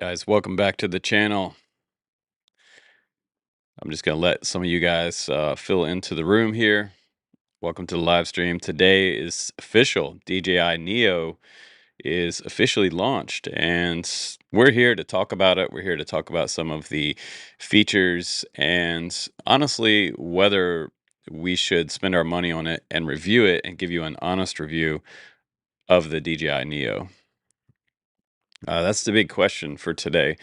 Guys, welcome back to the channel. I'm just going to let some of you guys fill into the room here. Welcome to the live stream. Today is official. DJI Neo is officially launched, and we're here to talk about it. We're here to talk about some of the features and honestly, whether we should spend our money on it and review it and give you an honest review of the DJI Neo. That's the big question for today,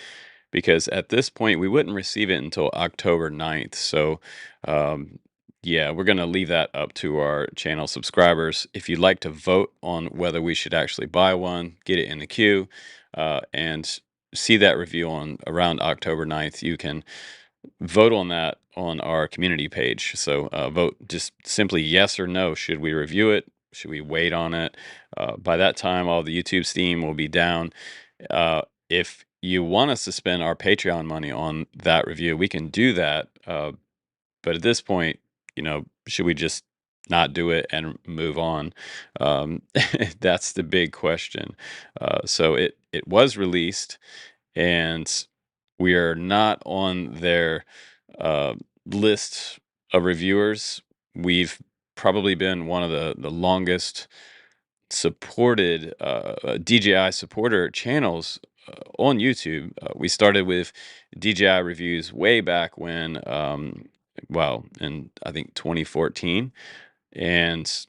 because at this point we wouldn't receive it until October 9th. So, um, yeah, we're going to leave that up to our channel subscribers. If you'd like to vote on whether we should actually buy one, get it in the queue, and see that review on around October 9th, you can vote on that on our community page. So vote just simply yes or no. Should we review it? Should we wait on it? By that time, all the YouTube steam will be down. If you want us to spend our Patreon money on that review, we can do that. But at this point, should we just not do it and move on? That's the big question. So it was released, and we are not on their uh, list of reviewers. We've probably been one of the longest supported DJI supporter channels on YouTube. We started with DJI reviews way back when, well, in I think 2014, and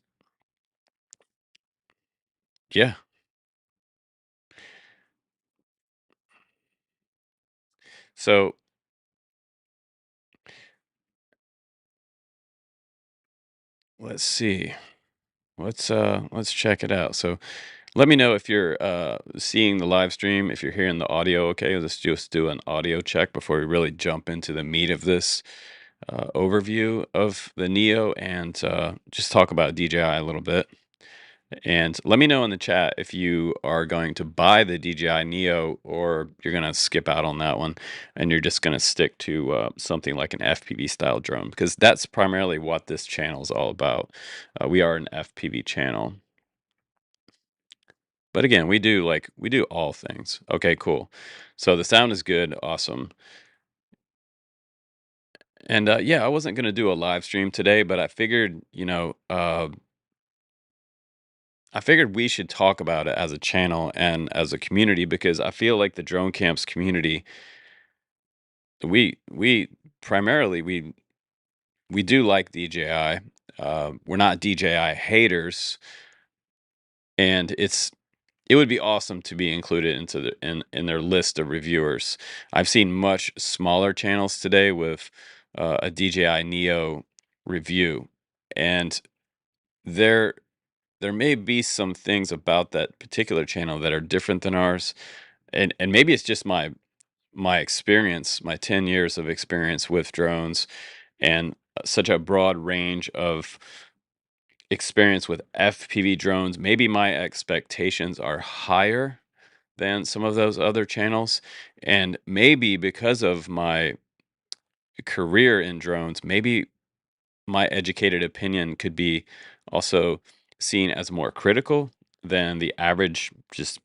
yeah. So let's see. Let's check it out. So let me know if you're seeing the live stream, if you're hearing the audio okay. Let's just do an audio check before we really jump into the meat of this overview of the Neo, and just talk about DJI a little bit. And let me know in the chat if you are going to buy the DJI Neo or you're going to skip out on that one and you're just going to stick to something like an FPV style drone, because that's primarily what this channel is all about. We are an FPV channel. But again, we do all things. Okay, cool. So the sound is good, awesome. And yeah, I wasn't gonna do a live stream today, but I figured, I figured we should talk about it as a channel and as a community, because I feel like the drone camps community, we primarily we do like DJI. We're not DJI haters, and it would be awesome to be included into in their list of reviewers. I've seen much smaller channels today with a DJI Neo review, and there there may be some things about that particular channel that are different than ours, and maybe it's just my experience, my 10 years of experience with drones, and such a broad range of experience with FPV drones. Maybe my expectations are higher than some of those other channels. And maybe because of my career in drones, maybe my educated opinion could be also seen as more critical than the average just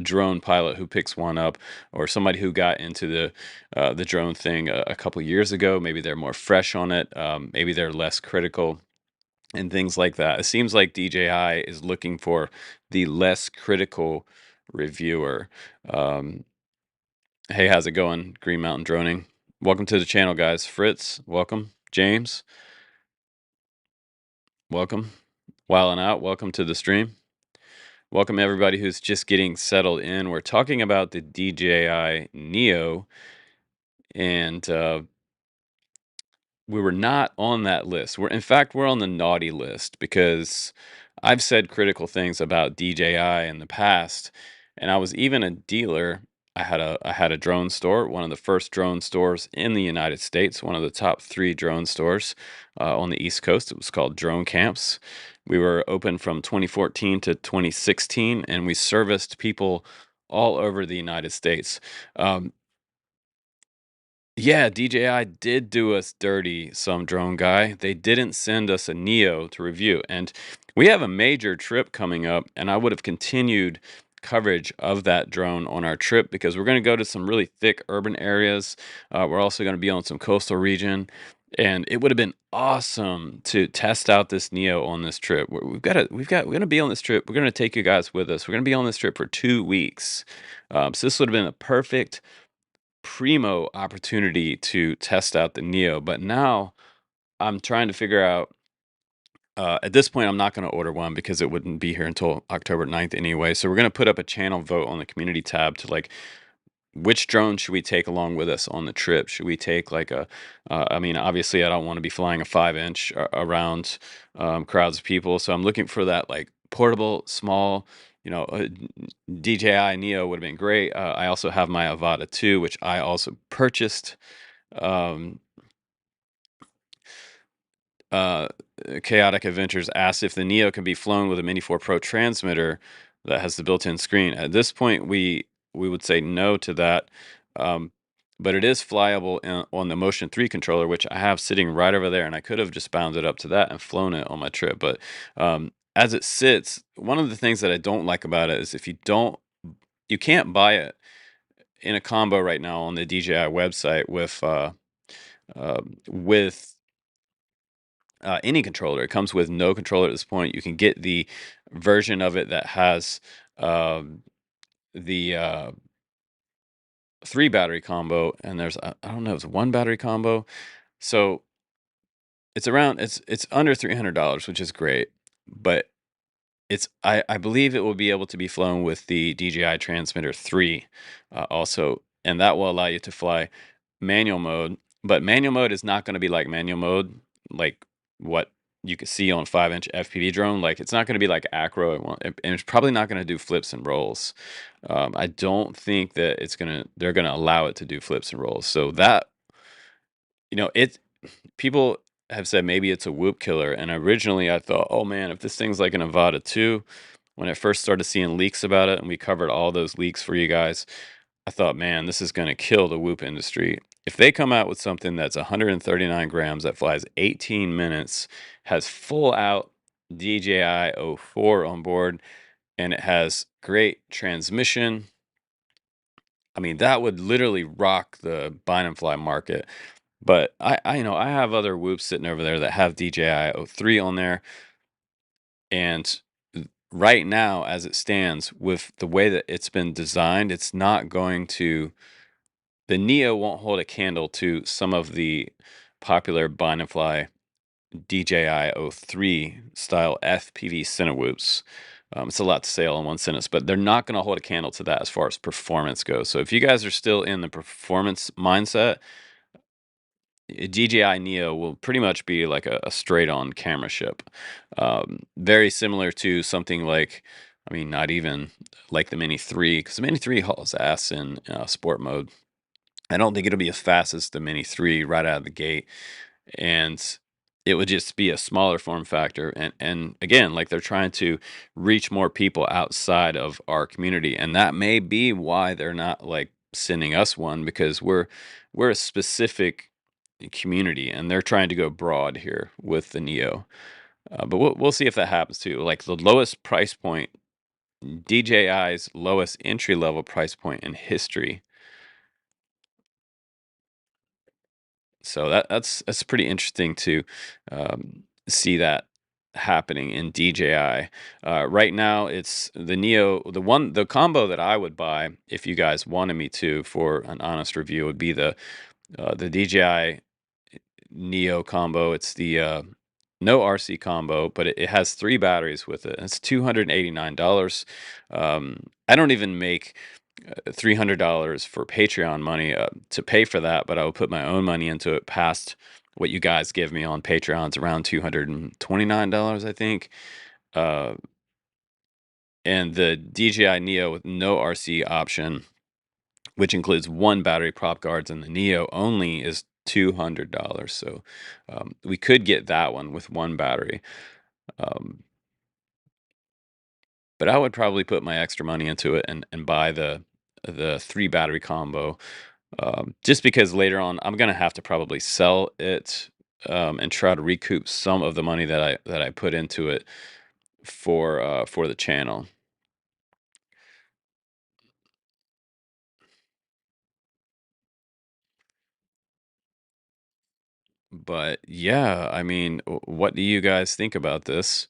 drone pilot who picks one up, or somebody who got into the drone thing a couple years ago. Maybe they're more fresh on it. Maybe they're less critical and things like that. It seems like DJI is looking for the less critical reviewer. Um, Hey, how's it going? Green Mountain Droning. Welcome to the channel, guys. Fritz, welcome. James, welcome. Wildin' Out, welcome to the stream. Welcome everybody who's just getting settled in. We're talking about the DJI Neo, and we were not on that list. In fact, we're on the naughty list, because I've said critical things about DJI in the past, and I was even a dealer. I had a drone store, one of the first drone stores in the United States, one of the top 3 drone stores on the East Coast. It was called Drone Camps. We were open from 2014 to 2016, and we serviced people all over the United States. Um, yeah, DJI did do us dirty, some drone guy. They didn't send us a Neo to review. And we have a major trip coming up, and I would have continued coverage of that drone on our trip because we're going to go to some really thick urban areas. We're also going to be on some coastal region, and it would have been awesome to test out this Neo on this trip. We're going to be on this trip. We're going to take you guys with us. We're going to be on this trip for 2 weeks. So this would have been a perfect primo opportunity to test out the Neo. But now I'm trying to figure out. At this point, I'm not going to order one because it wouldn't be here until October 9th anyway. So we're going to put up a channel vote on the community tab to like which drone should we take along with us on the trip? Should we take like I mean, obviously, I don't want to be flying a 5-inch around crowds of people. So I'm looking for that like portable, small, DJI Neo would have been great. I also have my Avata 2, which I also purchased. Um, uh, Chaotic Adventures asked if the Neo can be flown with a Mini 4 Pro transmitter that has the built-in screen. At this point, we would say no to that, um, but it is flyable on the Motion 3 controller, which I have sitting right over there, and I could have just bound it up to that and flown it on my trip. But as it sits, one of the things that I don't like about it is if you can't buy it in a combo right now on the DJI website with any controller. It comes with no controller at this point. You can get the version of it that has the 3 battery combo, and there's I don't know, it's 1 battery combo. So it's under $300, which is great, but I believe it will be able to be flown with the DJI Transmitter 3 also, and that will allow you to fly manual mode. But manual mode is not going to be like manual mode, like what you can see on 5-inch FPV drone. Like it's not going to be like acro, and it's probably not going to do flips and rolls. I don't think that they're gonna allow it to do flips and rolls. So that it people have said maybe it's a whoop killer, and originally I thought, oh man, if this thing's like an Avata 2, when I first started seeing leaks about it, and we covered all those leaks for you guys, I thought, man, this is going to kill the whoop industry. If they come out with something that's 139 grams that flies 18 minutes, has full out DJI 04 on board, and it has great transmission, I mean, that would literally rock the bind and fly market. But I have other whoops sitting over there that have DJI 03 on there, and right now, as it stands, with the way that it's been designed, it's not going to. The Neo won't hold a candle to some of the popular bind and fly DJI 03 style FPV Cinewhoops. It's a lot to say all in one sentence, but they're not going to hold a candle to that as far as performance goes. So if you guys are still in the performance mindset, DJI Neo will pretty much be like a straight-on camera ship. Very similar to something like, I mean, not even like the Mini 3, because the Mini 3 hauls ass in sport mode. I don't think it'll be as fast as the Mini 3 right out of the gate, and it would just be a smaller form factor. And again, like they're trying to reach more people outside of our community, and that may be why they're not like sending us one, because we're a specific community, and they're trying to go broad here with the Neo. But we'll see if that happens too. Like the lowest price point, DJI's lowest entry level price point in history. So that's pretty interesting to see that happening in DJI. Right now, it's the Neo. The combo that I would buy if you guys wanted me to for an honest review would be the DJI Neo combo. It's the no RC combo, but it has 3 batteries with it. And it's $289. I don't even make $300 for Patreon money to pay for that, but I will put my own money into it past what you guys give me on Patreon's around $229, I think. Uh, and the DJI Neo with no RC option, which includes 1 battery, prop guards, and the Neo only is $200. So we could get that one with 1 battery. Um, but I would probably put my extra money into it and buy the 3 battery combo, just because later on I'm gonna have to probably sell it and try to recoup some of the money that I put into it for the channel. But yeah, I mean, what do you guys think about this?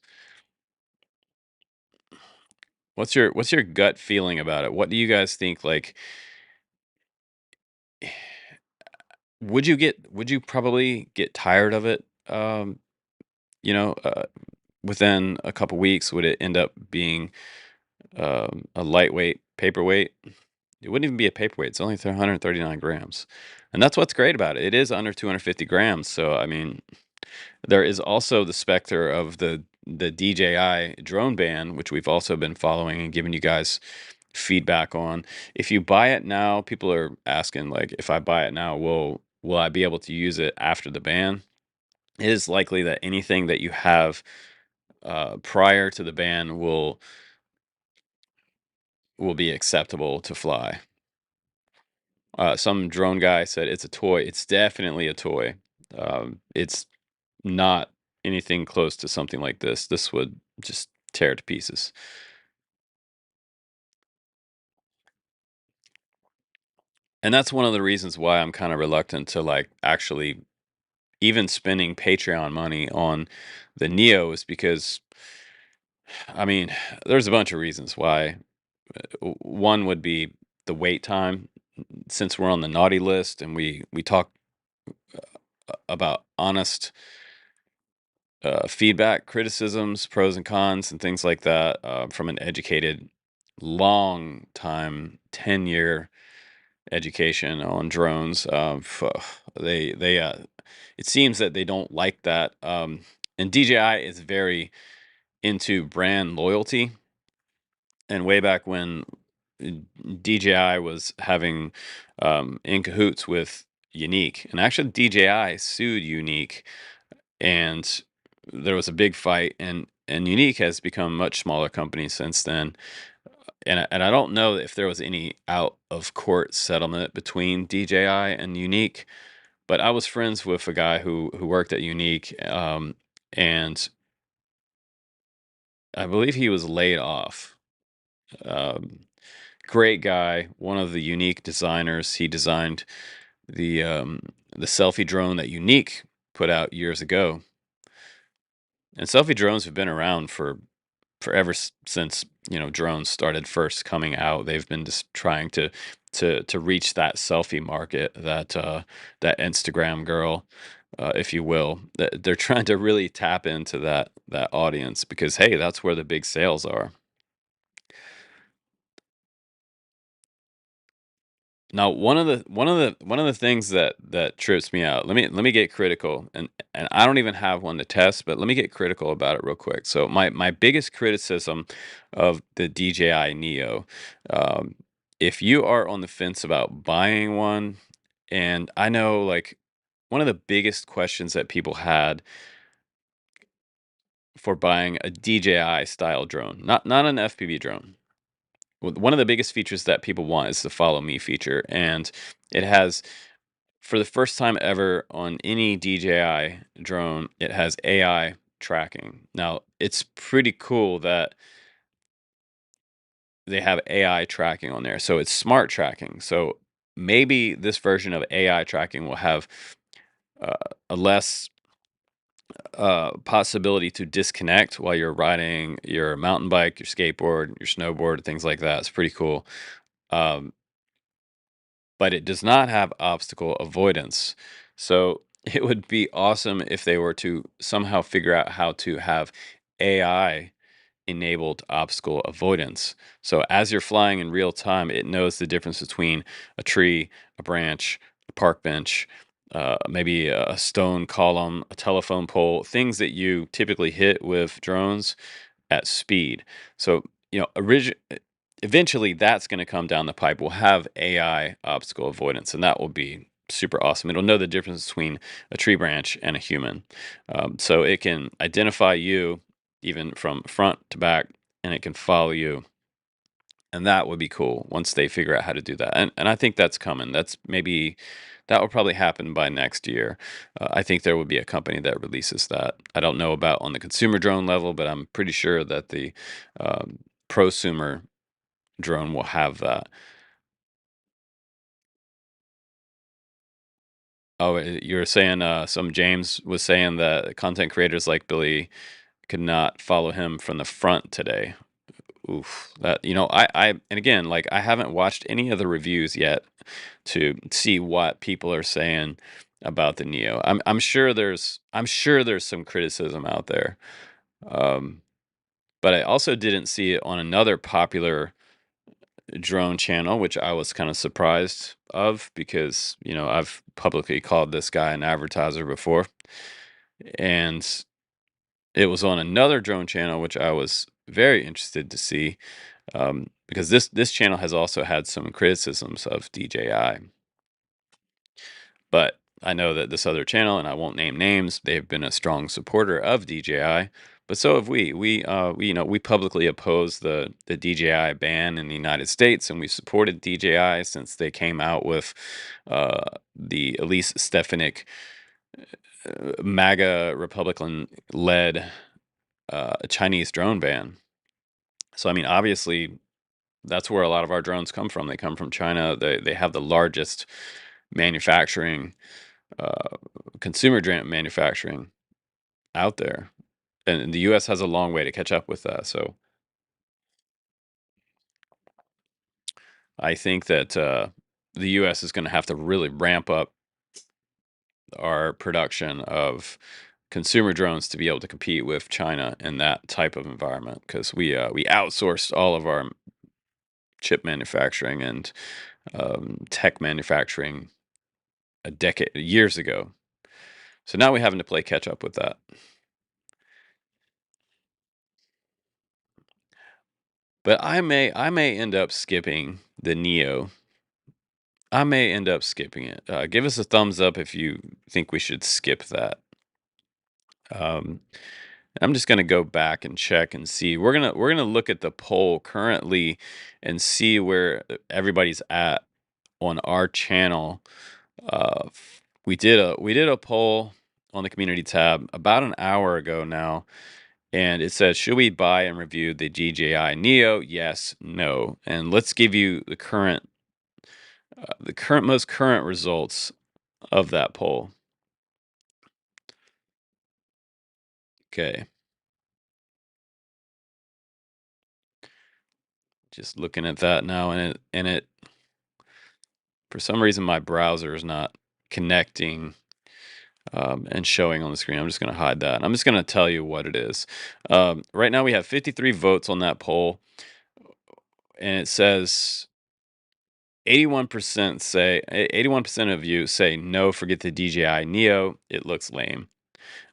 What's your gut feeling about it? What do you guys think? Like, would you probably get tired of it? You know, within a couple weeks, would it end up being a lightweight paperweight? It wouldn't even be a paperweight. It's only 139 grams, and that's what's great about it. It is under 250 grams. So I mean, there is also the specter of the DJI drone ban, which we've also been following and giving you guys feedback on. If you buy it now, people are asking like, if I buy it now, will I be able to use it after the ban? It is likely that anything that you have prior to the ban will be acceptable to fly. Some drone guy said it's a toy. It's definitely a toy. It's not anything close to something like this. This would just tear to pieces. And that's one of the reasons why I'm kind of reluctant to like actually even spending Patreon money on the Neo is because I mean, there's a bunch of reasons why. One would be the wait time. Since we're on the naughty list and we talk about honest feedback, criticisms, pros and cons, and things like that from an educated, long time, 10-year education on drones. They it seems that they don't like that. And DJI is very into brand loyalty. And way back when uh, DJI was having in cahoots with Unique, and actually DJI sued Unique, and there was a big fight. And Unique has become a much smaller company since then. And I don't know if there was any out of court settlement between DJI and Unique, but I was friends with a guy who worked at Unique, and I believe he was laid off. Um, Great guy, one of the Unique designers. He designed the selfie drone that Unique put out years ago. And selfie drones have been around for forever since drones started first coming out. They've been just trying to reach that selfie market, that Instagram girl, if you will. They're trying to really tap into that audience because hey, that's where the big sales are. Now, one of the things that trips me out. Let me get critical, and I don't even have one to test, but let me get critical about it real quick. So my biggest criticism of the DJI Neo, um, if you are on the fence about buying one, and I know like one of the biggest questions that people had for buying a DJI style drone, not an FPV drone. One of the biggest features that people want is the follow me feature, and it has for the first time ever on any DJI drone, it has AI tracking. Now, it's pretty cool that they have AI tracking on there. So it's smart tracking. So maybe this version of AI tracking will have uh, a less possibility to disconnect while you're riding your mountain bike, your skateboard, your snowboard, things like that. It's pretty cool. Um, but it does not have obstacle avoidance. So it would be awesome if they were to somehow figure out how to have AI enabled obstacle avoidance. So as you're flying in real time, it knows the difference between a tree, a branch, a park bench, maybe a stone column, a telephone pole, things that you typically hit with drones at speed. So, eventually that's going to come down the pipe. We'll have AI obstacle avoidance, and that will be super awesome. It'll know the difference between a tree branch and a human. So it can identify you even from front to back, and it can follow you. And that would be cool once they figure out how to do that. And I think that's coming. That will probably happen by next year. I think there will be a company that releases that. I don't know about on the consumer drone level, but I'm pretty sure that the prosumer drone will have that. Oh, you were saying some James was saying that content creators like Billy could not follow him from the front today. Oof, that and again, like I haven't watched any of the reviews yet to see what people are saying about the Neo. I'm sure there's some criticism out there. Um, but I also didn't see it on another popular drone channel, which I was kind of surprised of because, I've publicly called this guy an advertiser before. And it was on another drone channel, which I was very interested to see, because this channel has also had some criticisms of DJI. But I know that this other channel, and I won't name names, they've been a strong supporter of DJI. But so have we. We publicly oppose the DJI ban in the United States, and we supported DJI since they came out with the Elise Stefanik MAGA Republican-led Chinese drone ban. So I mean, obviously, that's where a lot of our drones come from. They come from China. They have the largest manufacturing, uh, consumer drone manufacturing out there, and the U.S. has a long way to catch up with that. So I think that the U.S. is going to have to really ramp up our production of consumer drones to be able to compete with China in that type of environment because we outsourced all of our chip manufacturing and tech manufacturing years ago. So now we're having to play catch up with that. But I may end up skipping the Neo. I may end up skipping it. Give us a thumbs up if you think we should skip that. Um, I'm just gonna go back and check and see. We're gonna look at the poll currently and see where everybody's at on our channel. We did a poll on the community tab about an hour ago now, and it says, should we buy and review the DJI Neo? Yes, no. And let's give you the most current results of that poll. Okay. Just looking at that now, and it for some reason my browser is not connecting and showing on the screen. I'm just going to hide that. I'm just going to tell you what it is. Right now we have 53 votes on that poll, and it says 81% of you say no, forget the DJI Neo, it looks lame.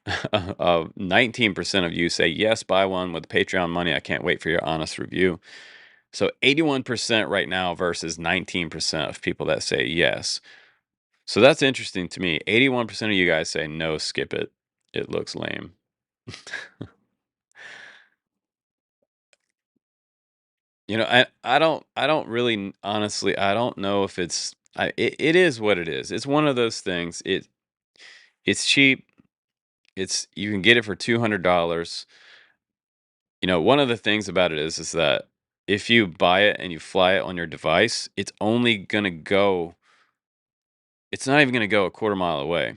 19% of you say yes, buy one with Patreon money. I can't wait for your honest review. So 81% right now versus 19% of people that say yes. So that's interesting to me. 81% of you guys say no, skip it. It looks lame. I don't really honestly, I don't know if it is what it is. It's one of those things. It's cheap. You can get it for $200. One of the things about it is that if you buy it and you fly it on your device, it's not even gonna go a quarter mile away.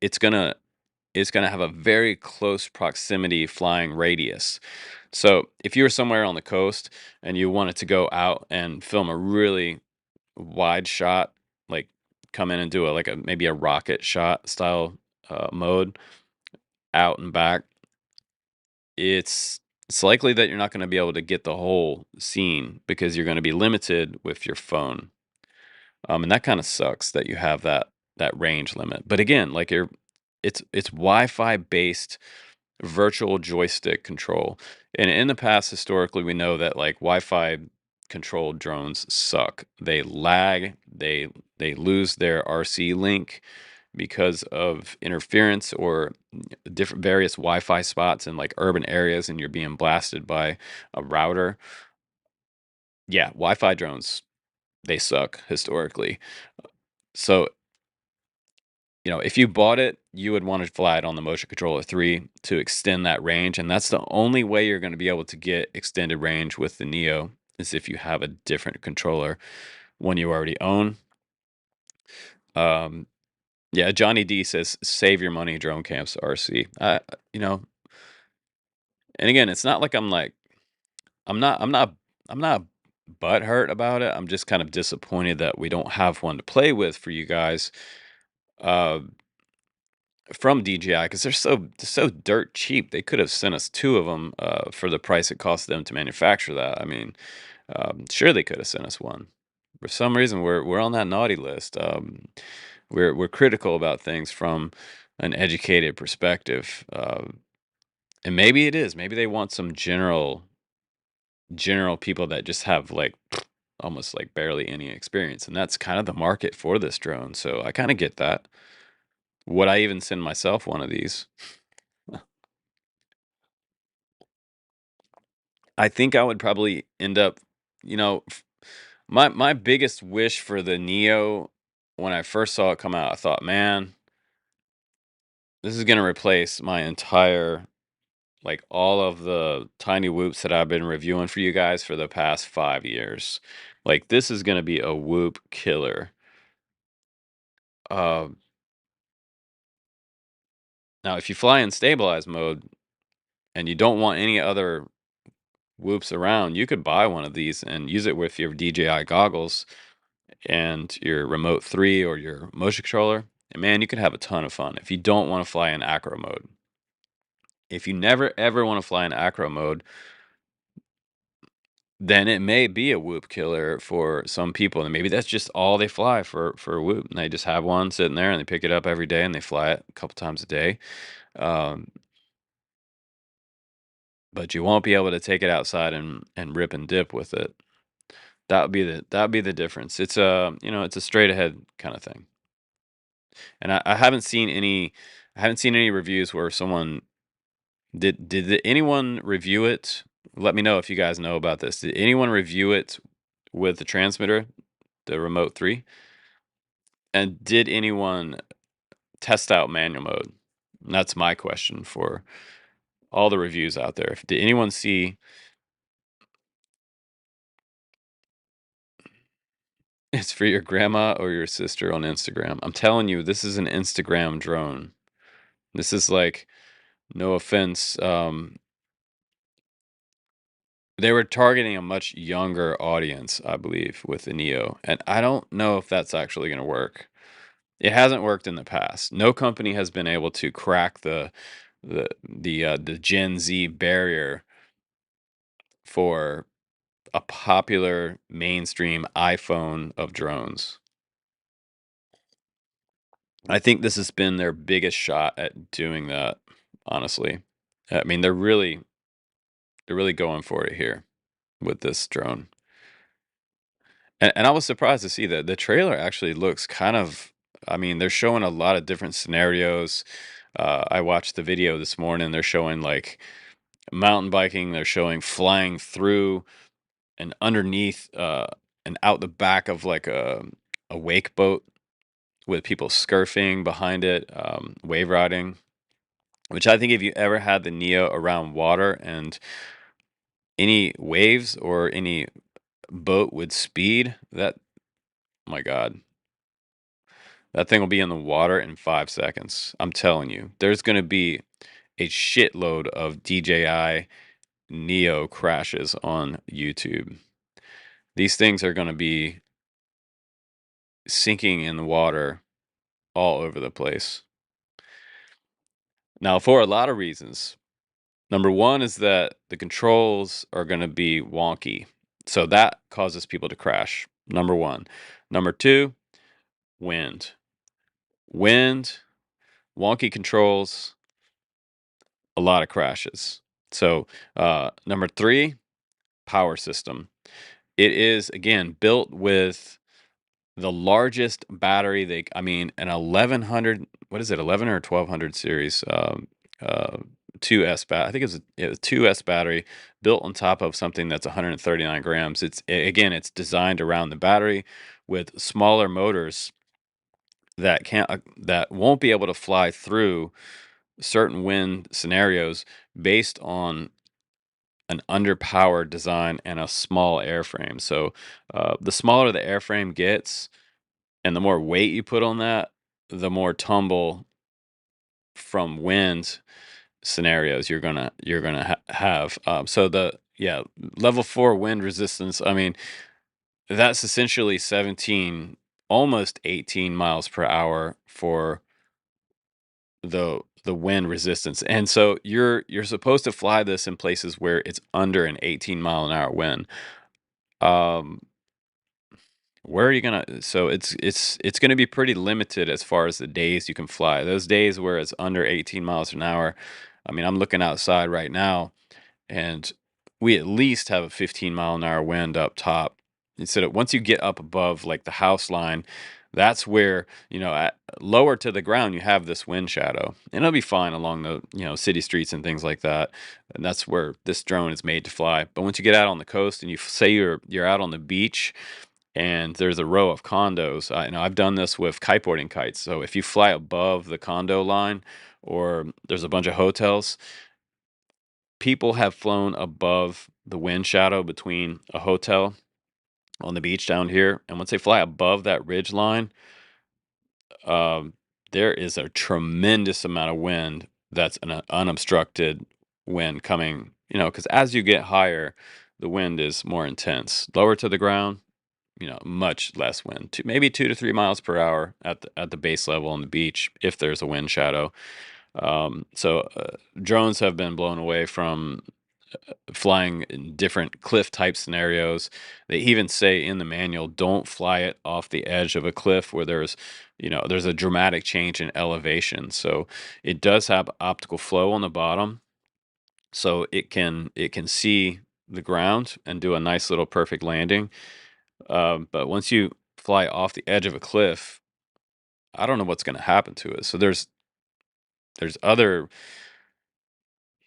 It's gonna it's gonna have a very close proximity flying radius. So if you were somewhere on the coast and you wanted to go out and film a really wide shot, like come in and do maybe a rocket shot style mode out and back, it's likely that you're not going to be able to get the whole scene because you're going to be limited with your phone. And that kind of sucks that you have that range limit. But again, it's Wi-Fi based virtual joystick control. And in the past, historically, we know that like Wi-Fi controlled drones suck. They lag, they lose their RC link because of interference or different various Wi-Fi spots in like urban areas and you're being blasted by a router. Yeah, Wi-Fi drones, they suck historically. So, if you bought it, you would want to fly it on the Motion Controller 3 to extend that range. And that's the only way you're going to be able to get extended range with the Neo is if you have a different controller, one you already own. Yeah, Johnny D says, "Save your money, drone camps, RC." You know, and again, it's not like I'm not, I'm not, I'm not butthurt about it. I'm just kind of disappointed that we don't have one to play with for you guys uh, from DJI because they're so dirt cheap. They could have sent us two of them for the price it cost them to manufacture that. I mean, sure they could have sent us one. For some reason, we're on that naughty list. We're critical about things from an educated perspective, and maybe it is. Maybe they want some general people that just have like almost like barely any experience, and that's kind of the market for this drone. So I kind of get that. Would I even send myself one of these? I think I would probably end up, you know, my biggest wish for the Neo when I first saw it come out, I thought, man, this is gonna replace my entire like all of the tiny whoops that I've been reviewing for you guys for the past 5 years. Like this is gonna be a whoop killer. Uh, Now if you fly in stabilized mode and you don't want any other whoops around, you could buy one of these and use it with your DJI goggles and your Remote 3 or your motion controller. And man, you could have a ton of fun if you don't want to fly in acro mode. If you never ever want to fly in acro mode, then it may be a whoop killer for some people. And maybe that's just all they fly for a whoop. And they just have one sitting there and they pick it up every day and they fly it a couple times a day. Um, but you won't be able to take it outside and rip and dip with it. That would be the difference. It's it's a straight ahead kind of thing. And I haven't seen any reviews where someone did anyone review it? Let me know if you guys know about this. Did anyone review it with the transmitter, the Remote 3? And did anyone test out manual mode? And that's my question for all the reviews out there. Did anyone see it's for your grandma or your sister on Instagram? I'm telling you, this is an Instagram drone. This is like, no offense, they were targeting a much younger audience, I believe, with the Neo, and I don't know if that's actually gonna work. It hasn't worked in the past. No company has been able to crack the Gen Z barrier for a popular mainstream iPhone of drones. I think this has been their biggest shot at doing that, honestly. I mean, they're really going for it here with this drone. And I was surprised to see that the trailer actually looks kind of, I mean, they're showing a lot of different scenarios. I watched the video this morning. They're showing like mountain biking. They're showing flying through and underneath and out the back of like a wake boat with people surfing behind it, wave riding. Which I think if you ever had the Neo around water and any waves or any boat with speed, that, my God, that thing will be in the water in 5 seconds. I'm telling you, there's going to be a shitload of DJI Neo crashes on YouTube. These things are going to be sinking in the water all over the place. Now, for a lot of reasons. Number one is that the controls are going to be wonky. So that causes people to crash. Number one. Number two, wind. Wind, wonky controls, a lot of crashes. So, number three, power system. It is again built with the largest battery. I mean, an 1100. What is it? 11 or 1200 series. 2S I think it's a 2S battery built on top of something that's 139 grams. It's designed around the battery with smaller motors that won't be able to fly through certain wind scenarios based on an underpowered design and a small airframe. So the smaller the airframe gets and the more weight you put on that, the more tumble from wind scenarios you're gonna have. So the yeah, level 4 wind resistance. I mean, that's essentially 17, almost 18 miles per hour for the wind resistance. And so you're supposed to fly this in places where it's under an 18-mile-an-hour wind. Um, where are you gonna? So it's gonna be pretty limited as far as the days you can fly. Those days where it's under 18 miles an hour. I mean, I'm looking outside right now, and we at least have a 15-mile-an-hour wind up top. Instead of once you get up above like the house line, that's where at lower to the ground you have this wind shadow, and it'll be fine along the city streets and things like that. And that's where this drone is made to fly. But once you get out on the coast and you say you're out on the beach and there's a row of condos, I've done this with kiteboarding kites. So if you fly above the condo line or there's a bunch of hotels, people have flown above the wind shadow between a hotel on the beach down here, and once they fly above that ridge line, um, there is a tremendous amount of wind that's an unobstructed wind coming. Because as you get higher, the wind is more intense. Lower to the ground, much less wind. Maybe 2 to 3 miles per hour at the base level on the beach if there's a wind shadow. So drones have been blown away from flying in different cliff type scenarios. They even say in the manual, don't fly it off the edge of a cliff where there's a dramatic change in elevation. So it does have optical flow on the bottom, so it can see the ground and do a nice little perfect landing. But once you fly off the edge of a cliff, I don't know what's going to happen to it. So there's other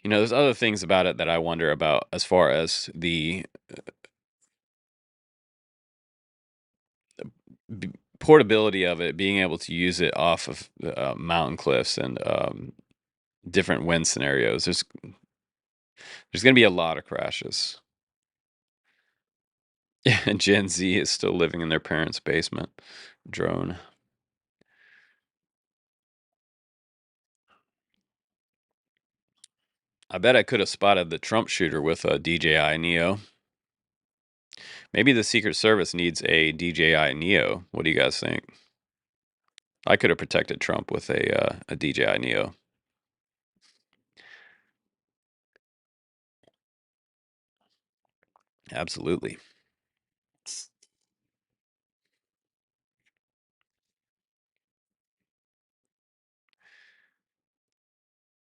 there's other things about it that I wonder about as far as the b- portability of it, being able to use it off of mountain cliffs and different wind scenarios. There's going to be a lot of crashes. And Gen Z is still living in their parents' basement. Drone. I bet I could have spotted the Trump shooter with a DJI Neo. Maybe the Secret Service needs a DJI Neo. What do you guys think? I could have protected Trump with a DJI Neo. Absolutely.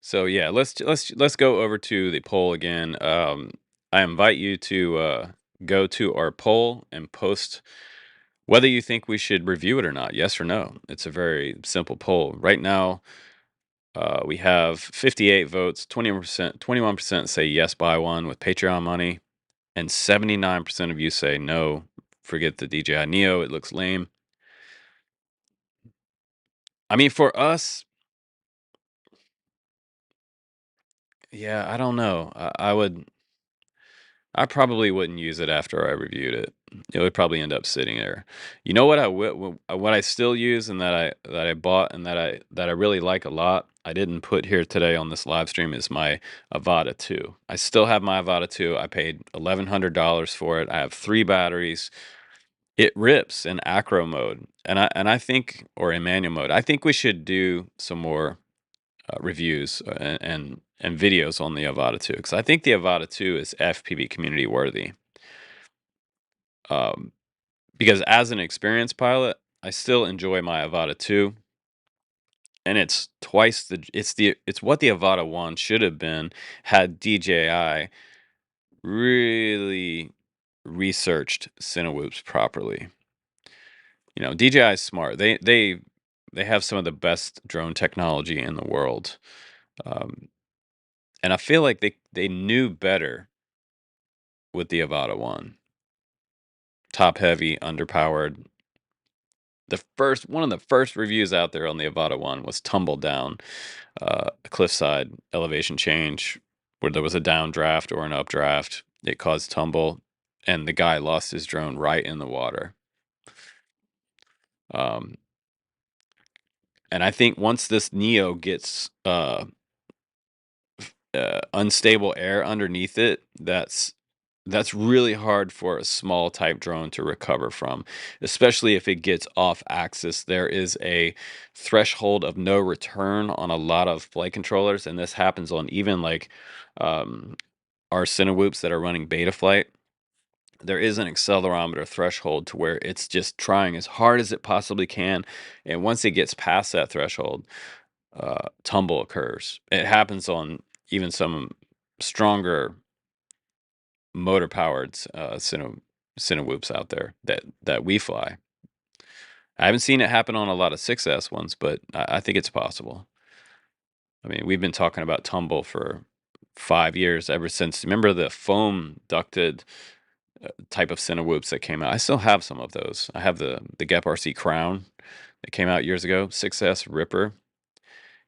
So yeah, let's go over to the poll again. I invite you to go to our poll and post whether you think we should review it or not. Yes or no. It's a very simple poll. Right now, we have 58 votes. 21% say yes, buy one with Patreon money, and 79% of you say no. Forget the DJI Neo. It looks lame. I mean, for us, yeah, I don't know. I probably wouldn't use it after I reviewed it. It would probably end up sitting there. You know what what I still use and that I bought and that I really like a lot. I didn't put here today on this live stream is my Avata 2. I still have my Avata 2. I paid $1,100 for it. I have 3 batteries. It rips in acro mode, and I think, or in manual mode. I think we should do some more reviews and videos on the Avata 2 because I think the Avata 2 is FPV community worthy. Um, because as an experienced pilot, I still enjoy my Avata 2, and it's what the Avata 1 should have been had DJI really researched Cinewhoops properly. DJI is smart. They have some of the best drone technology in the world. Um, and I feel like they knew better with the Avata 1. Top heavy, underpowered. One of the first reviews out there on the Avata 1 was tumble down, a cliffside elevation change where there was a downdraft or an updraft. It caused tumble, and the guy lost his drone right in the water. Um, And I think once this Neo gets unstable air underneath it, that's really hard for a small type drone to recover from, especially if it gets off axis. There is a threshold of no return on a lot of flight controllers, and this happens on even like um, our Cinewhoops that are running beta flight. There is an accelerometer threshold to where it's just trying as hard as it possibly can, and once it gets past that threshold, tumble occurs. It happens on even some stronger motor powered Cinewhoops out there that we fly. I haven't seen it happen on a lot of 6S ones, but I think it's possible. I mean, we've been talking about tumble for 5 years, ever since. Remember the foam ducted type of Cinewhoops that came out? I still have some of those. I have the Gep RC Crown that came out years ago, 6S Ripper.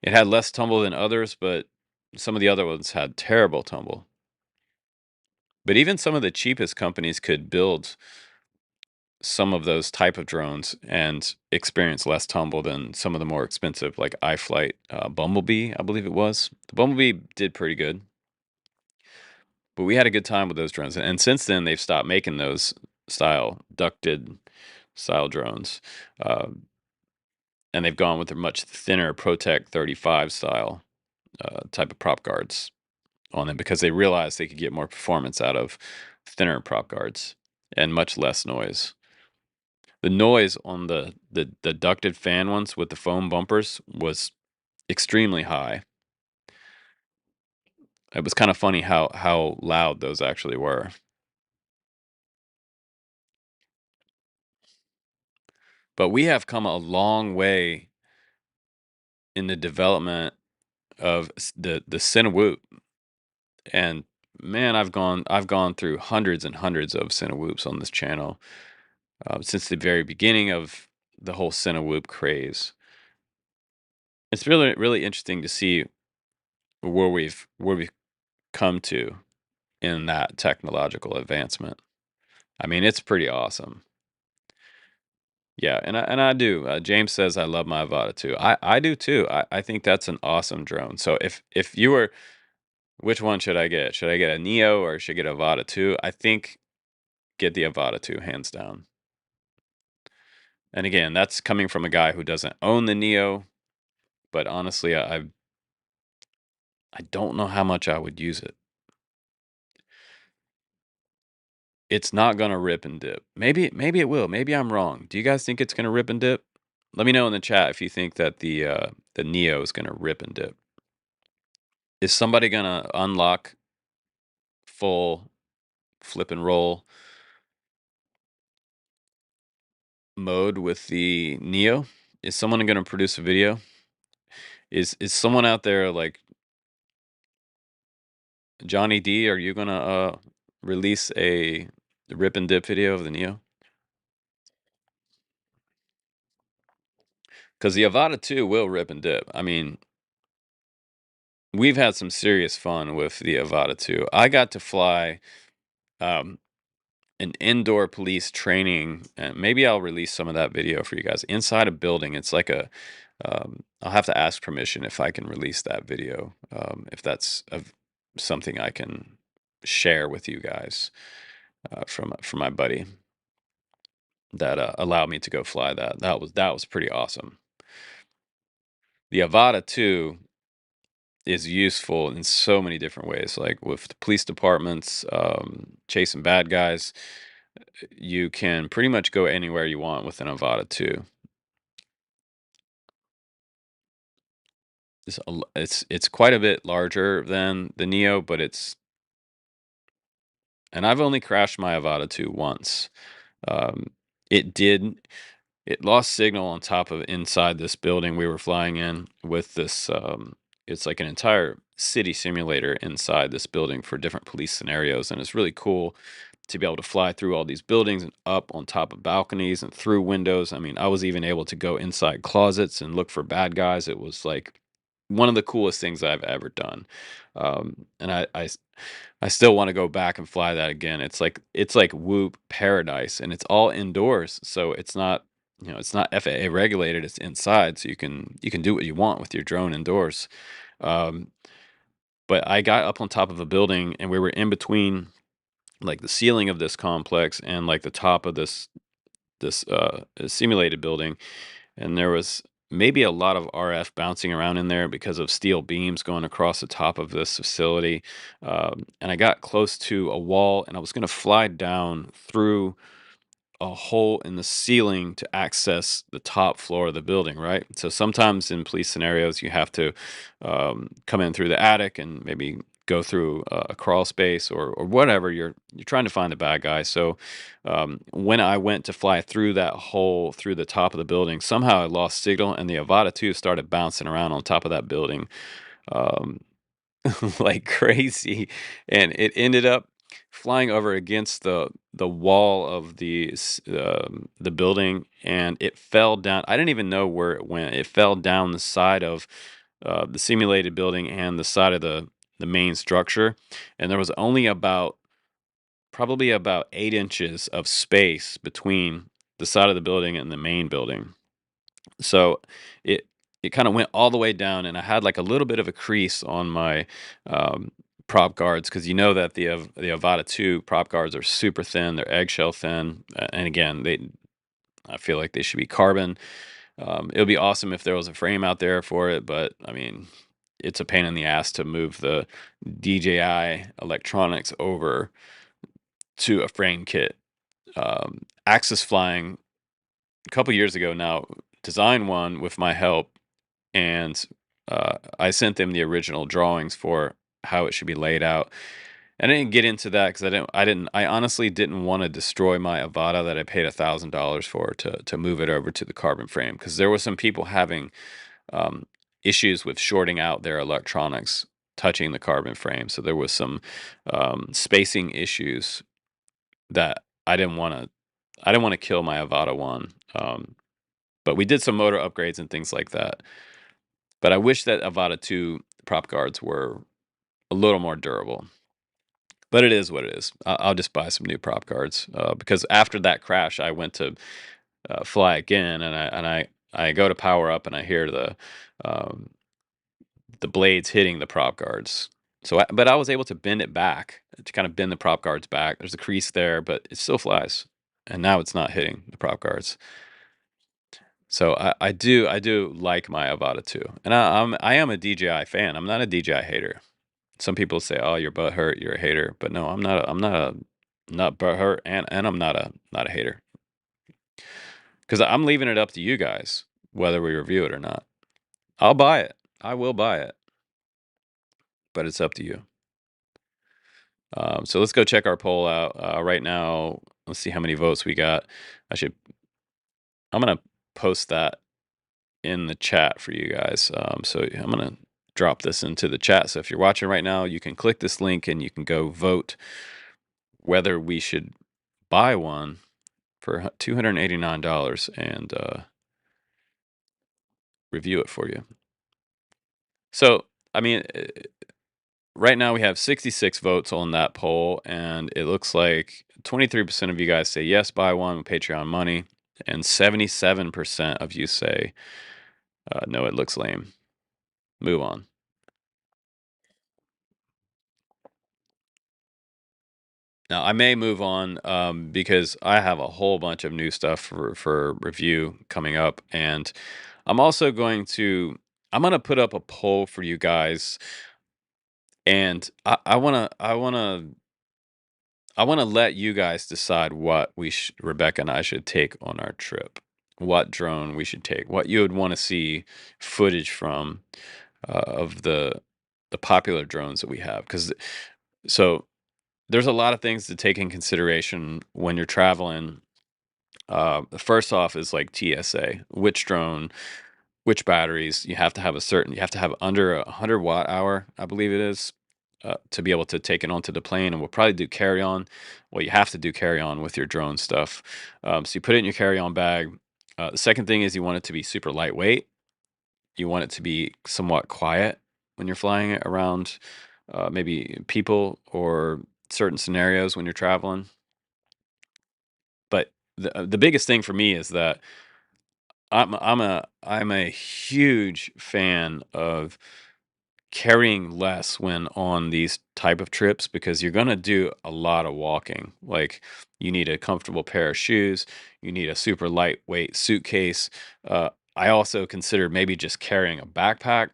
It had less tumble than others, but some of the other ones had terrible tumble. But even some of the cheapest companies could build some of those type of drones and experience less tumble than some of the more expensive, like iFlight Bumblebee, I believe it was. The Bumblebee did pretty good, but we had a good time with those drones. And since then, they've stopped making those ducted style drones, uh, and they've gone with a much thinner Protect 35 style type of prop guards on them, because they realized they could get more performance out of thinner prop guards and much less noise. The noise on the ducted fan ones with the foam bumpers was extremely high. It was kind of funny how loud those actually were. But we have come a long way in the development of the Cinewhoop, and man, I've gone through hundreds and hundreds of Cinewhoops on this channel since the very beginning of the whole Cinewhoop craze. It's really interesting to see where we've come to in that technological advancement. I mean, it's pretty awesome. Yeah, and I do. James says I love my Avata too. I do too. I think that's an awesome drone. So if you were, which one should I get? Should I get a Neo or should I get a Avata 2? I think get the Avata 2 hands down. And again, that's coming from a guy who doesn't own the Neo, but honestly, I don't know how much I would use it. It's not gonna rip and dip. Maybe it will. Maybe I'm wrong. Do you guys think it's gonna rip and dip? Let me know in the chat if you think that the Neo is gonna rip and dip. Is somebody gonna unlock full flip and roll mode with the Neo? Is someone gonna produce a video? Is someone out there like Johnny D? Are you gonna release a rip and dip video of the Neo? Because the Avata 2 will rip and dip. I mean, we've had some serious fun with the Avata 2. I got to fly um, an indoor police training, and maybe I'll release some of that video for you guys inside a building. It's like I'll have to ask permission if I can release that video, if that's something I can share with you guys from my buddy that allowed me to go fly that. That was pretty awesome. The Avata 2 is useful in so many different ways, like with the police departments, chasing bad guys. You can pretty much go anywhere you want with an Avata 2. It's quite a bit larger than the Neo, but and I've only crashed my Avata 2 once. Um, it did it lost signal on top of inside this building we were flying in with this it's like an entire city simulator inside this building for different police scenarios, and it's really cool to be able to fly through all these buildings and up on top of balconies and through windows. I mean, I was even able to go inside closets and look for bad guys. It was like one of the coolest things I've ever done. And I still want to go back and fly that again. It's like Whoop paradise, and it's all indoors, so it's not it's not FAA regulated. It's inside, so you can do what you want with your drone indoors. Um, but I got up on top of a building, and we were in between like the ceiling of this complex and like the top of this simulated building, and there was maybe a lot of RF bouncing around in there because of steel beams going across the top of this facility. And I got close to a wall, and I was going to fly down through a hole in the ceiling to access the top floor of the building, right? So sometimes in police scenarios, you have to come in through the attic and maybe go through a crawl space or whatever. You're trying to find the bad guy. So when I went to fly through that hole through the top of the building, somehow I lost signal, and the Avata 2 started bouncing around on top of that building. Um, like crazy, and it ended up flying over against the wall of the building, and it fell down. I didn't even know where it went. It fell down the side of the simulated building and the side of the main structure, and there was only probably about 8 inches of space between the side of the building and the main building. So it it kind of went all the way down, and I had like a little bit of a crease on my um, prop guards, because you know that the Avata 2 prop guards are super thin, they're eggshell thin, and again, they I feel like they should be carbon. It would be awesome if there was a frame out there for it, but I mean, it's a pain in the ass to move the DJI electronics over to a frame kit. Axis Flying a couple years ago now designed one with my help, and I sent them the original drawings for how it should be laid out. And I didn't get into that because I honestly didn't want to destroy my Avata that I paid $1,000 for to move it over to the carbon frame, because there were some people having um, issues with shorting out their electronics touching the carbon frame. So there was some spacing issues that I didn't want to kill my Avata one. But we did some motor upgrades and things like that. But I wish that Avata 2 prop guards were a little more durable. But it is what it is. I'll just buy some new prop guards, because after that crash, I went to fly again, and I go to power up, and I hear um, the blades hitting the prop guards. But I was able to bend it back, to kind of bend the prop guards back. There's a crease there, but it still flies, and now it's not hitting the prop guards. So I do like my Avata 2, and I am a DJI fan. I'm not a DJI hater. Some people say, "Oh, you're butthurt, you're a hater," but no, I'm not butthurt, and I'm not a hater, because I'm leaving it up to you guys whether we review it or not. I'll buy it. I will buy it, but it's up to you. So let's go check our poll out right now. Let's see how many votes we got. I should. I'm gonna post that in the chat for you guys. So I'm gonna drop this into the chat. So if you're watching right now, you can click this link and you can go vote whether we should buy one for $289 and review it for you. So, I mean, right now we have 66 votes on that poll, and it looks like 23% of you guys say yes, buy one with Patreon money, and 77% of you say no, it looks lame. Move on. Now, I may move on because I have a whole bunch of new stuff for review coming up, and I'm also I'm gonna put up a poll for you guys, and I wanna let you guys decide what Rebecca and I should take on our trip, what drone we should take, what you would want to see footage from of the popular drones that we have, because so there's a lot of things to take in consideration when you're traveling. First off is like TSA, which drone, which batteries. You have to have under 100 watt hour, I believe it is, to be able to take it onto the plane. And we'll probably do carry on. Well, you have to do carry on with your drone stuff. So you put it in your carry on bag. The second thing is you want it to be super lightweight. You want it to be somewhat quiet when you're flying it around, maybe people or certain scenarios when you're traveling. But the biggest thing for me is that I'm a huge fan of carrying less when on these type of trips because you're gonna do a lot of walking. Like you need a comfortable pair of shoes, you need a super lightweight suitcase. I also consider maybe just carrying a backpack,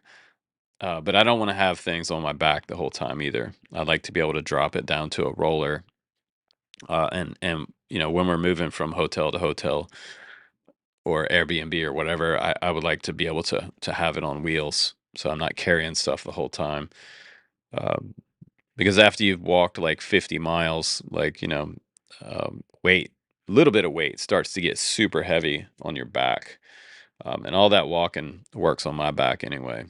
but I don't want to have things on my back the whole time either. I'd like to be able to drop it down to a roller, and when we're moving from hotel to hotel or Airbnb or whatever, I would like to be able to have it on wheels, so I'm not carrying stuff the whole time. Um, because after you've walked like 50 miles, like weight, a little bit of weight starts to get super heavy on your back, and all that walking works on my back anyway.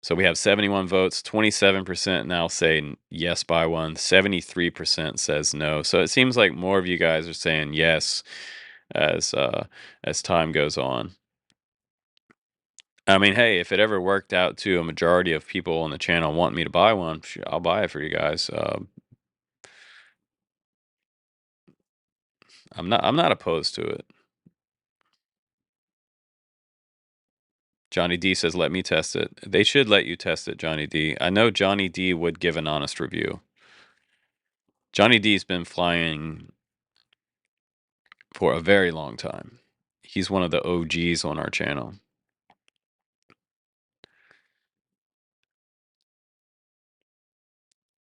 So we have 71 votes, 27% now say yes, buy one, 73% says no. So it seems like more of you guys are saying yes as time goes on. I mean, hey, if it ever worked out to a majority of people on the channel wanting me to buy one, I'll buy it for you guys. I'm not opposed to it. Johnny D says, "Let me test it." They should let you test it, Johnny D. I know Johnny D would give an honest review. Johnny D's been flying for a very long time. He's one of the OGs on our channel.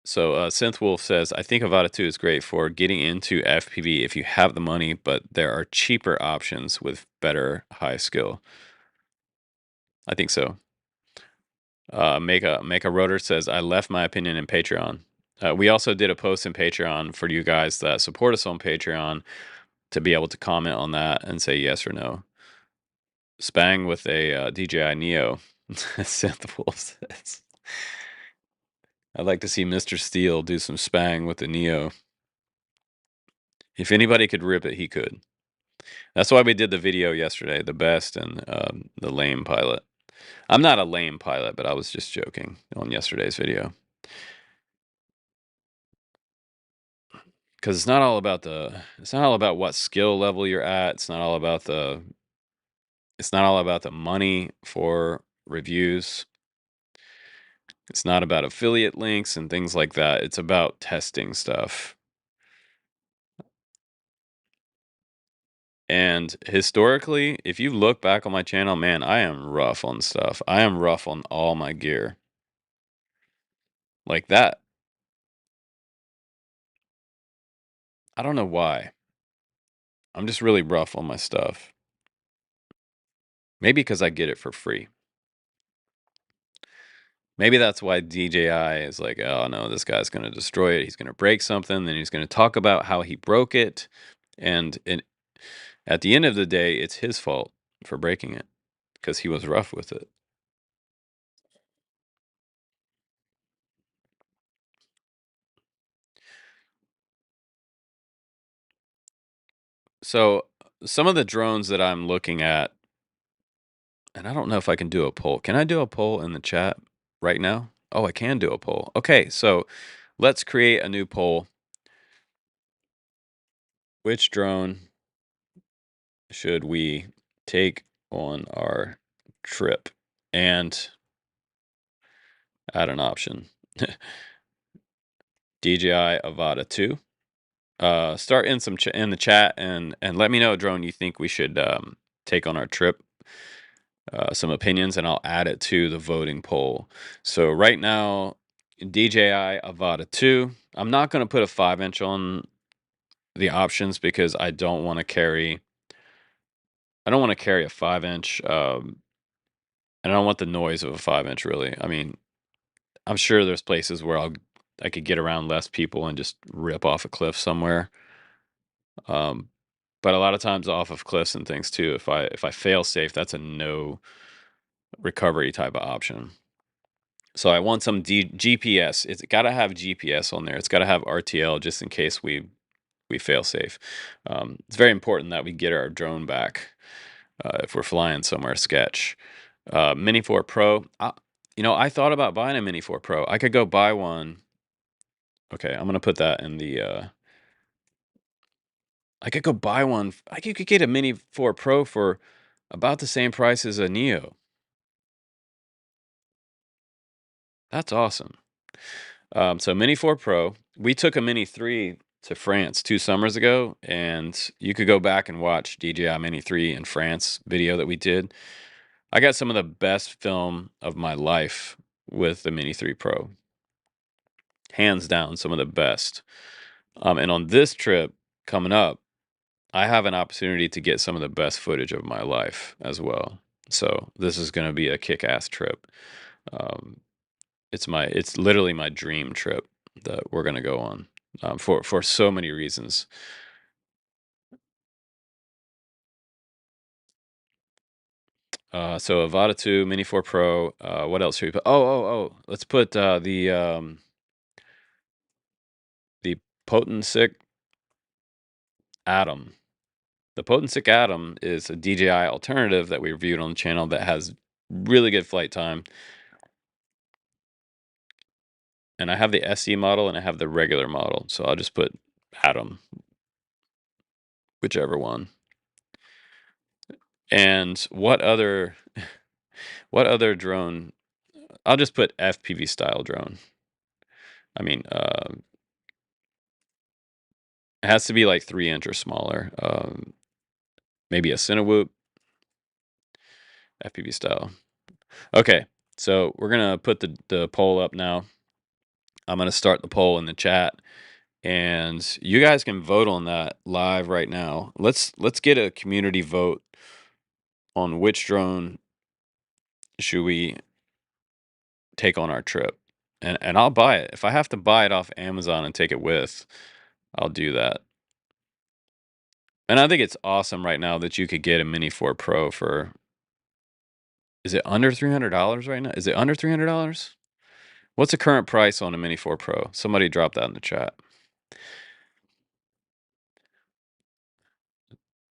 So Synthwolf says, I think Avata 2 is great for getting into FPV if you have the money, but there are cheaper options with better high skill. I think so. Make a rotor says, I left my opinion in Patreon. We also did a post in Patreon for you guys that support us on Patreon to be able to comment on that and say yes or no. Spang with a DJI Neo. Synthwolf says, I'd like to see Mr. Steele do some spang with the Neo. If anybody could rip it, he could. That's why we did the video yesterday, the best and the lame pilot. I'm not a lame pilot, but I was just joking on yesterday's video. Because it's not all about what skill level you're at. It's not all about the money for reviews. It's not about affiliate links and things like that. It's about testing stuff. And historically, if you look back on my channel, man, I am rough on stuff. I am rough on all my gear. Like that. I don't know why. I'm just really rough on my stuff. Maybe because I get it for free. Maybe that's why DJI is like, oh no, this guy's going to destroy it. He's going to break something. Then he's going to talk about how he broke it. And at the end of the day, it's his fault for breaking it because he was rough with it. So some of the drones that I'm looking at, and I don't know if I can do a poll. Can I do a poll in the chat right now? Oh, I can do a poll. Okay, so let's create a new poll. Which drone should we take on our trip? And add an option. DJI Avata 2. Start in in the chat and let me know a drone you think we should take on our trip. Some opinions, and I'll add it to the voting poll. So right now, DJI Avata 2. I'm not going to put a 5-inch on the options because I don't want to carry. I don't want to carry a 5-inch. And I don't want the noise of a 5-inch. Really, I mean, I'm sure there's places where I could get around less people and just rip off a cliff somewhere. But a lot of times off of cliffs and things too. If I fail safe, that's a no recovery type of option. So I want some GPS. It's got to have GPS on there. It's got to have RTL just in case we fail safe. It's very important that we get our drone back if we're flying somewhere sketch. Mini 4 Pro. I thought about buying a Mini 4 Pro. I could go buy one. Okay, I'm gonna put that in the. I could go buy one. I could get a Mini 4 Pro for about the same price as a Neo. That's awesome. So Mini 4 Pro, we took a Mini 3 to France 2 summers ago, and you could go back and watch DJI Mini 3 in France video that we did. I got some of the best film of my life with the Mini 3 Pro. Hands down, some of the best. And on this trip coming up, I have an opportunity to get some of the best footage of my life as well. So this is going to be a kick-ass trip. Um, it's literally my dream trip that we're going to go on, for so many reasons. So Avata 2, Mini 4 Pro. What else should we put? Oh. Let's put the Potent Sick Atom. The Potent Sick Atom is a DJI alternative that we reviewed on the channel that has really good flight time. And I have the SE model and I have the regular model. So I'll just put Atom, whichever one. And what other drone? I'll just put FPV style drone. I mean, it has to be like 3-inch or smaller. Maybe a Cinewhoop, FPV style. Okay, so we're gonna put the poll up now. I'm gonna start the poll in the chat, and you guys can vote on that live right now. Let's get a community vote on which drone should we take on our trip, and I'll buy it if I have to buy it off Amazon and take it with. I'll do that. And I think it's awesome right now that you could get a Mini 4 Pro for, is it under $300 right now? Is it under $300? What's the current price on a Mini 4 Pro? Somebody drop that in the chat.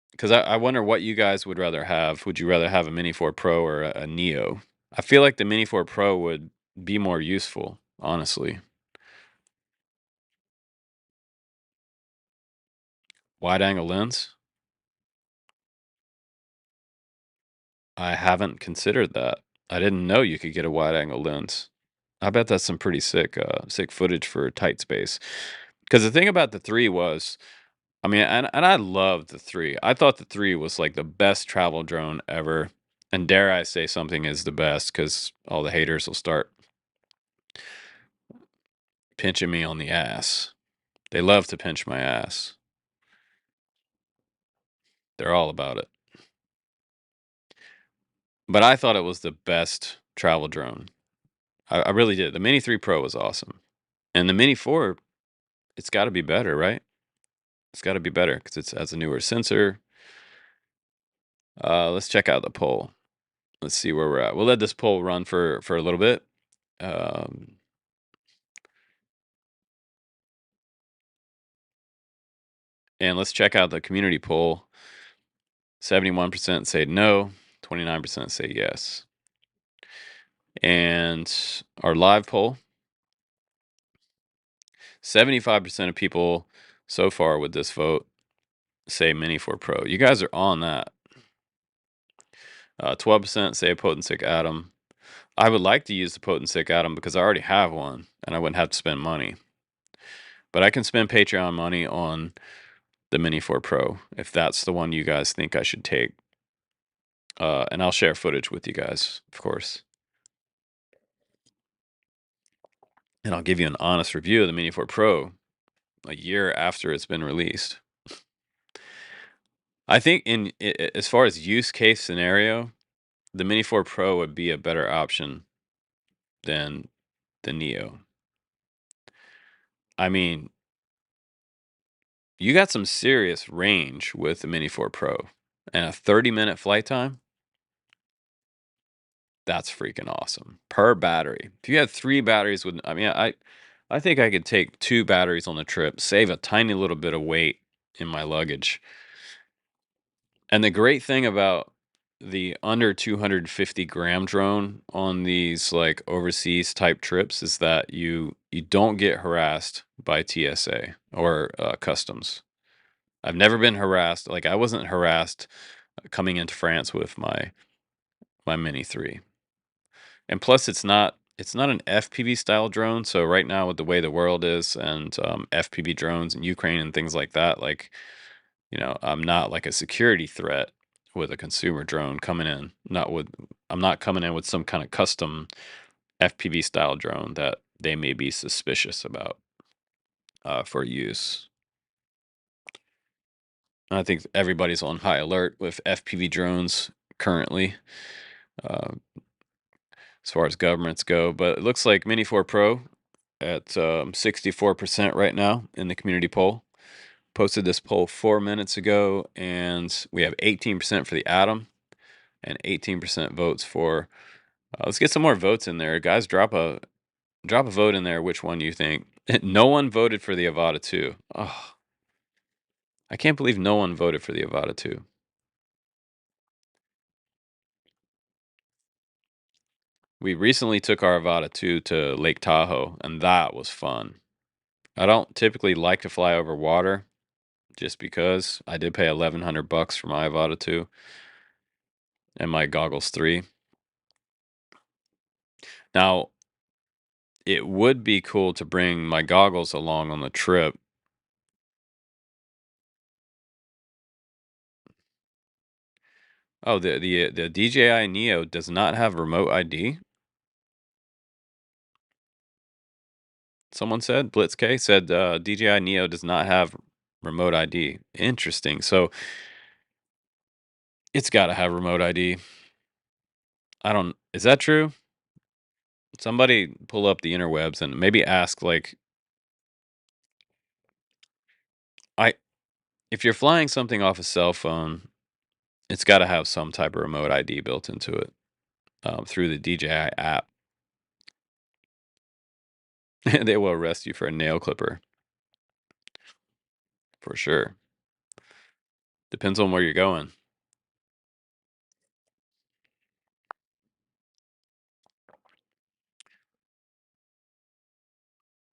Because I wonder what you guys would rather have. Would you rather have a Mini 4 Pro or a Neo? I feel like the Mini 4 Pro would be more useful, honestly. Wide angle lens? I haven't considered that. I didn't know you could get a wide angle lens. I bet that's some pretty sick footage for tight space. Because the thing about the 3 was, I mean, and I loved the 3. I thought the 3 was like the best travel drone ever. And dare I say something is the best, because all the haters will start pinching me on the ass. They love to pinch my ass. They're all about it. But I thought it was the best travel drone. I really did. The Mini 3 Pro was awesome. And the Mini 4, it's got to be better, right? It's got to be better because it has a newer sensor. Let's check out the poll. Let's see where we're at. We'll let this poll run for a little bit. And let's check out the community poll. 71% say no, 29% say yes. And our live poll, 75% of people so far with this vote say Mini 4 Pro. You guys are on that. 12% say Potent Sick Atom. I would like to use the Potent Sick Atom because I already have one and I wouldn't have to spend money. But I can spend Patreon money on the Mini 4 Pro if that's the one you guys think I should take. And I'll share footage with you guys, of course. And I'll give you an honest review of the Mini 4 Pro a year after it's been released. I think as far as use case scenario, the Mini 4 Pro would be a better option than the Neo. I mean, you got some serious range with the Mini 4 Pro and a 30-minute flight time. That's freaking awesome. Per battery. If you had 3 batteries with, I mean, I think I could take 2 batteries on the trip, save a tiny little bit of weight in my luggage. And the great thing about the under 250-gram drone on these like overseas type trips is that you don't get harassed by TSA or customs. I've never been harassed. Like, I wasn't harassed coming into France with my Mini 3. And plus, it's not an FPV style drone. So right now, with the way the world is, and FPV drones in Ukraine and things like that, like, I'm not like a security threat with a consumer drone coming in. I'm not coming in with some kind of custom FPV style drone that they may be suspicious about for use. I think everybody's on high alert with FPV drones currently, uh, as far as governments go. But it looks like Mini 4 Pro at 64% right now in the community poll. Posted this poll 4 minutes ago, and we have 18% for the Atom and 18% votes for. Let's get some more votes in there, guys. Drop a vote in there. Which one you think? No one voted for the Avata 2. Oh, I can't believe no one voted for the Avata 2. We recently took our Avata 2 to Lake Tahoe, and that was fun. I don't typically like to fly over water, just because I did pay $1,100 for my Avata 2 and my Goggles 3. Now, it would be cool to bring my goggles along on the trip. Oh, the DJI Neo does not have remote ID. Someone said BlitzK said DJI Neo does not have remote ID. Interesting. So it's got to have remote ID. I don't. Is that true? Somebody pull up the interwebs and maybe ask, like, I if you're flying something off a cell phone, it's got to have some type of remote ID built into it through the DJI app. They will arrest you for a nail clipper for sure. Depends on where you're going.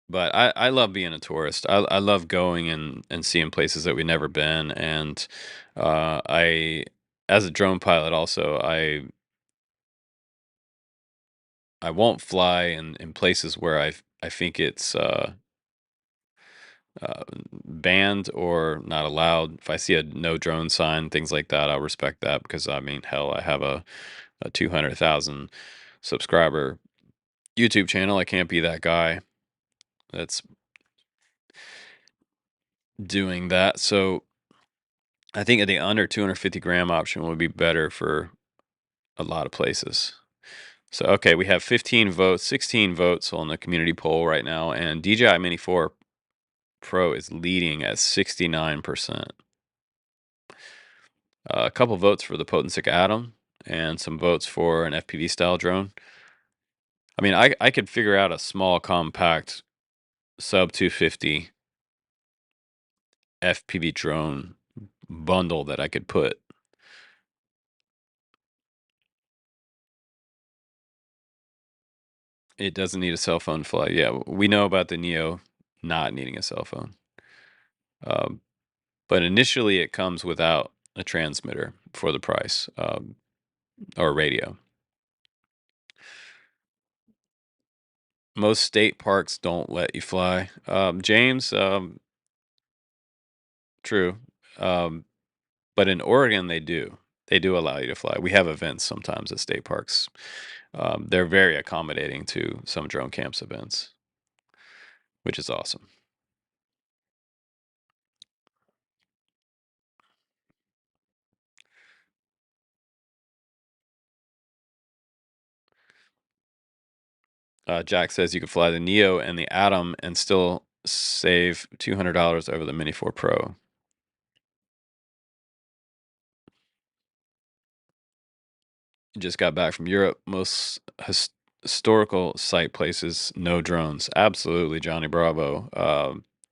But I love being a tourist. I love going and seeing places that we've never been. And I, as a drone pilot, also I won't fly in places where I think it's banned or not allowed. If I see a no drone sign, things like that, I'll respect that, because I mean, hell, I have a 200,000 subscriber YouTube channel. I can't be that guy that's doing that. So I think the under 250 gram option would be better for a lot of places. So, okay, we have 15 votes, 16 votes on the community poll right now, and DJI Mini 4 Pro is leading at 69%. A couple votes for the Potensic Atom and some votes for an FPV style drone. I mean, I could figure out a small, compact, sub 250 FPV drone bundle that I could put. It doesn't need a cell phone to fly. Yeah, we know about the Neo not needing a cell phone. Um, but initially, it comes without a transmitter for the price, or radio. Most state parks don't let you fly. James, true. Um, but in Oregon, they do. They do allow you to fly. We have events sometimes at state parks. They're very accommodating to some drone camps events, which is awesome. Jack says you could fly the Neo and the Atom and still save $200 over the Mini 4 Pro. Just got back from Europe. Most historical site places, no drones. Absolutely, Johnny Bravo.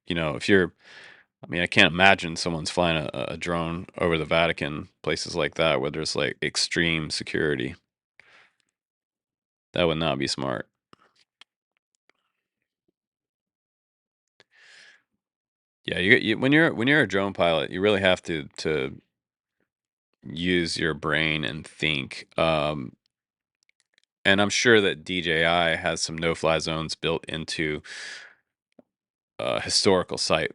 If you're, I mean, I can't imagine someone's flying a drone over the Vatican, places like that, where there's like extreme security. That would not be smart. Yeah, when you're a drone pilot, you really have to use your brain and think. And I'm sure that DJI has some no-fly zones built into historical site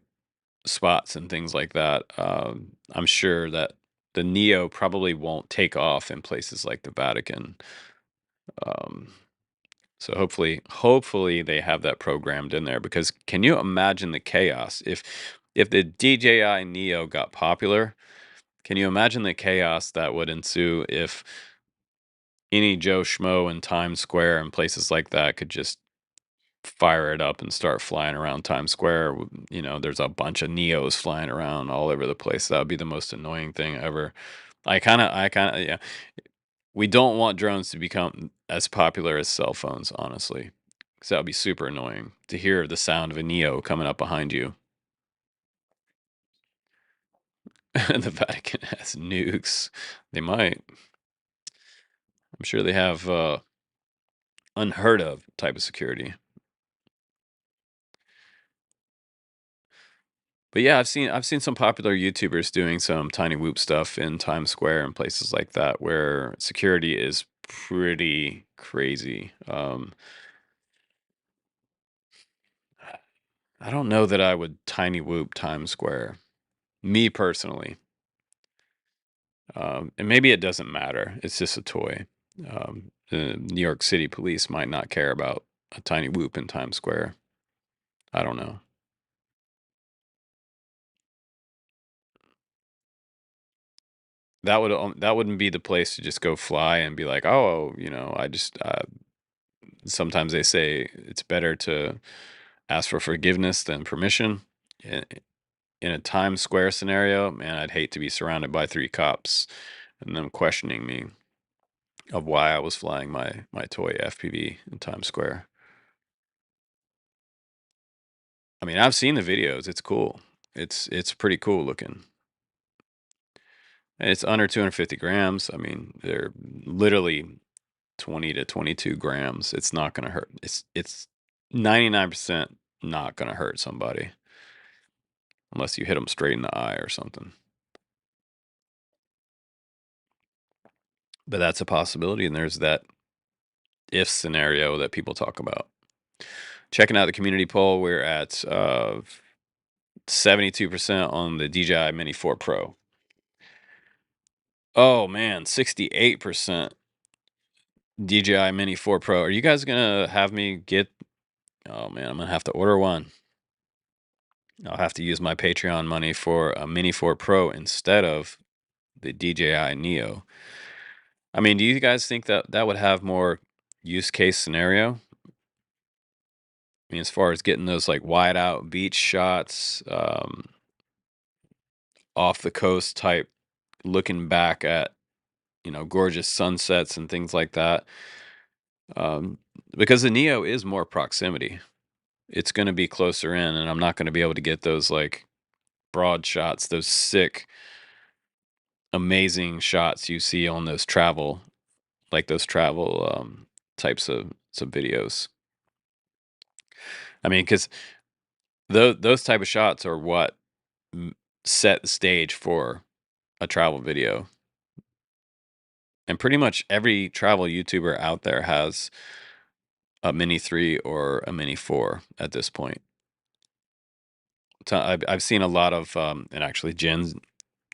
spots and things like that. I'm sure that the Neo probably won't take off in places like the Vatican. Um, so hopefully they have that programmed in there, because can you imagine the chaos if the DJI Neo got popular? Can you imagine the chaos that would ensue if any Joe Schmo in Times Square and places like that could just fire it up and start flying around Times Square? There's a bunch of Neos flying around all over the place. That would be the most annoying thing ever. Yeah. We don't want drones to become as popular as cell phones, honestly, because that would be super annoying to hear the sound of a Neo coming up behind you. The Vatican has nukes. They might. I'm sure they have unheard of type of security. But yeah, I've seen some popular YouTubers doing some tiny whoop stuff in Times Square and places like that where security is pretty crazy. I don't know that I would tiny whoop Times Square, me personally. And maybe it doesn't matter. It's just a toy. The New York City police might not care about a tiny whoop in Times Square. I don't know. That wouldn't be the place to just go fly and be like, oh, I just sometimes they say it's better to ask for forgiveness than permission. In, in a Times Square scenario, man, I'd hate to be surrounded by three cops and them questioning me of why I was flying my toy FPV in Times Square. I mean, I've seen the videos. It's cool. It's pretty cool looking. And it's under 250 grams. I mean, they're literally 20 to 22 grams. It's not going to hurt. It's 99% not going to hurt somebody unless you hit them straight in the eye or something. But that's a possibility, and there's that if scenario that people talk about. Checking out the community poll, we're at 72% on the DJI Mini 4 Pro. Oh man, 68% DJI Mini 4 Pro. Are you guys gonna have me get? Oh man, I'm gonna have to order one. I'll have to use my Patreon money for a Mini 4 Pro instead of the DJI Neo. I mean, do you guys think that that would have more use case scenario? I mean, as far as getting those like wide out beach shots, off the coast type, looking back at gorgeous sunsets and things like that. Um, because the Neo is more proximity. It's going to be closer in, and I'm not going to be able to get those like broad shots, those sick, amazing shots you see on those travel types of some videos. I mean, because those type of shots are what m- set the stage for a travel video. And pretty much every travel YouTuber out there has a Mini 3 or a Mini 4 at this point. So I've seen a lot of, and actually Gen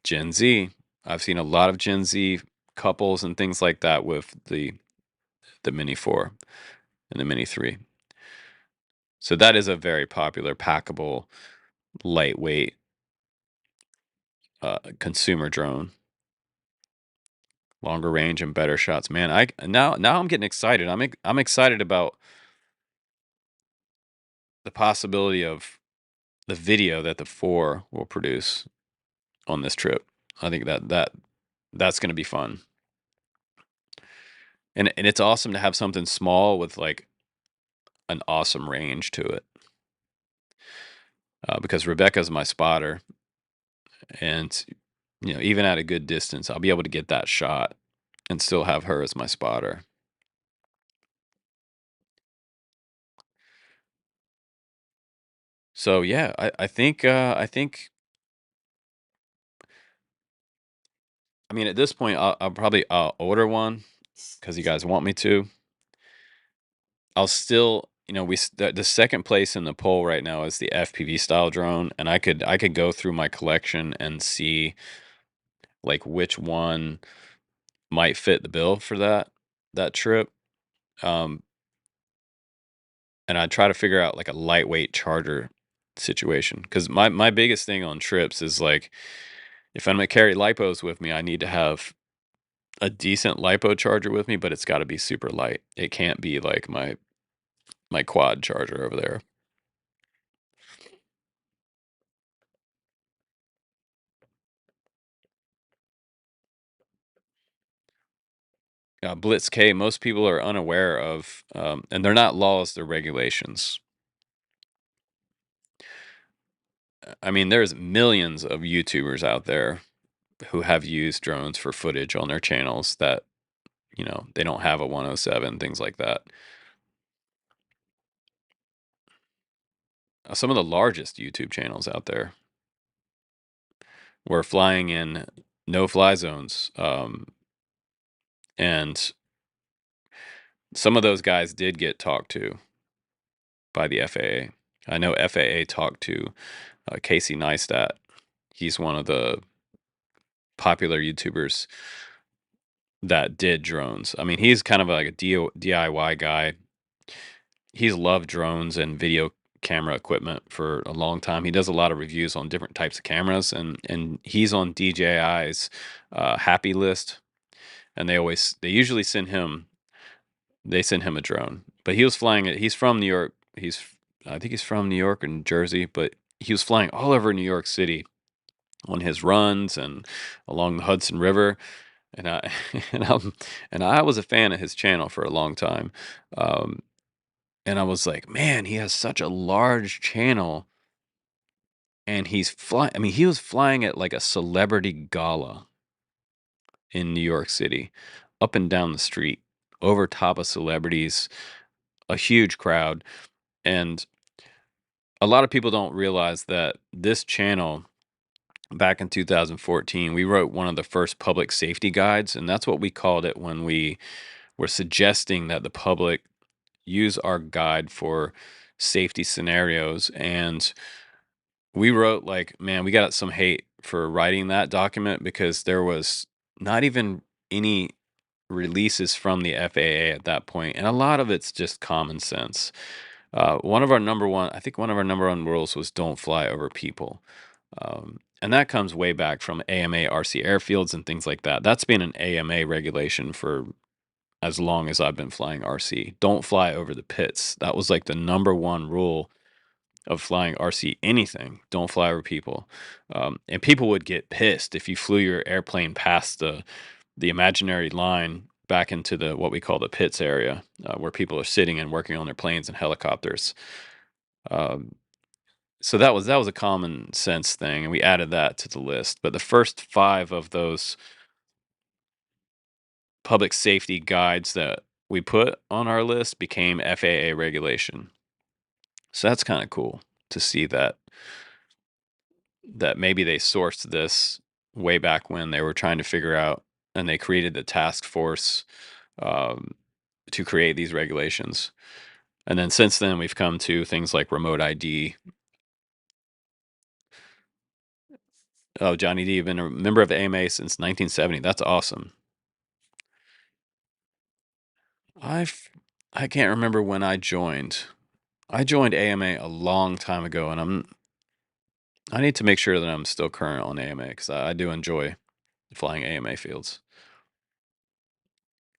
Z. I've seen a lot of Gen Z couples and things like that with the Mini 4 and the Mini 3. So that is a very popular, packable, lightweight consumer drone. Longer range and better shots. Man, I now I'm getting excited. I'm excited about the possibility of the video that the 4 will produce on this trip. I think that's going to be fun. And it's awesome to have something small with like an awesome range to it. Because Rebeca's my spotter, and even at a good distance, I'll be able to get that shot and still have her as my spotter. So yeah, I mean, at this point, I'll probably order one because you guys want me to. I'll still, the second place in the poll right now is the FPV style drone, and I could go through my collection and see like which one might fit the bill for that trip. Um, and I try to figure out like a lightweight charger situation because my biggest thing on trips is like if I'm gonna carry lipos with me, I need to have a decent lipo charger with me, but it's got to be super light. It can't be like my quad charger over there. Blitz K, most people are unaware of, and they're not laws, they're regulations. I mean, there's millions of YouTubers out there who have used drones for footage on their channels that, they don't have a 107, things like that. Some of the largest YouTube channels out there were flying in no-fly zones, and some of those guys did get talked to by the FAA. I know FAA talked to Casey Neistat. He's one of the popular YouTubers that did drones. I mean, he's kind of like a DIY guy. He's loved drones and video camera equipment for a long time. He does a lot of reviews on different types of cameras, and he's on DJI's happy list. And they usually send him a drone. But he was flying it. He's from New York. I think he's from New York and Jersey, but he was flying all over New York City on his runs and along the Hudson River. And I and I was a fan of his channel for a long time. Um, and I was like, man, he has such a large channel, and he's flying. I mean, he was flying at like a celebrity gala in New York City, up and down the street, over top of celebrities, a huge crowd, and a lot of people don't realize that this channel back in 2014, we wrote one of the first public safety guides, and that's what we called it when we were suggesting that the public use our guide for safety scenarios. And we wrote like, man, we got some hate for writing that document because there was not even any releases from the FAA at that point, and a lot of it's just common sense. I think one of our number one rules was don't fly over people. And that comes way back from AMA RC airfields and things like that. That's been an AMA regulation for as long as I've been flying RC. Don't fly over the pits. That was like the number one rule of flying RC anything. Don't fly over people. And people would get pissed if you flew your airplane past the imaginary line back into the what we call the pits area, where people are sitting and working on their planes and helicopters. Um, so that was a common sense thing, and we added that to the list. But the first five of those public safety guides that we put on our list became FAA regulation. So that's kind of cool to see that maybe they sourced this way back when they were trying to figure out, and they created the task force um, to create these regulations. And then since then, we've come to things like remote ID. Oh, Johnny D, you've been a member of the AMA since 1970. That's awesome. I've I can't remember when I joined. I joined AMA a long time ago, and I need to make sure that I'm still current on AMA because I do enjoy flying AMA fields.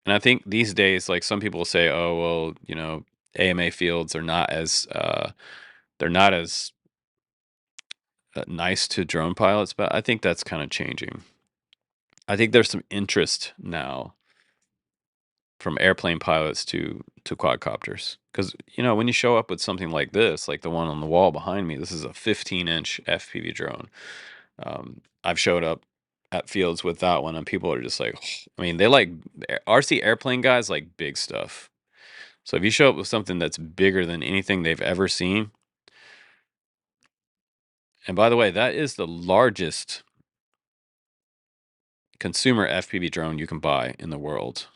And I think these days, like some people say, oh well, AMA fields are not as they're not as nice to drone pilots, but I think that's kind of changing. I think there's some interest now from airplane pilots to quadcopters because when you show up with something like this, like the one on the wall behind me, this is a 15-inch FPV drone. I've showed up at fields with that one, and people are just like, I mean, they like RC airplane guys like big stuff. So if you show up with something that's bigger than anything they've ever seen, And by the way, that is the largest consumer FPV drone you can buy in the world.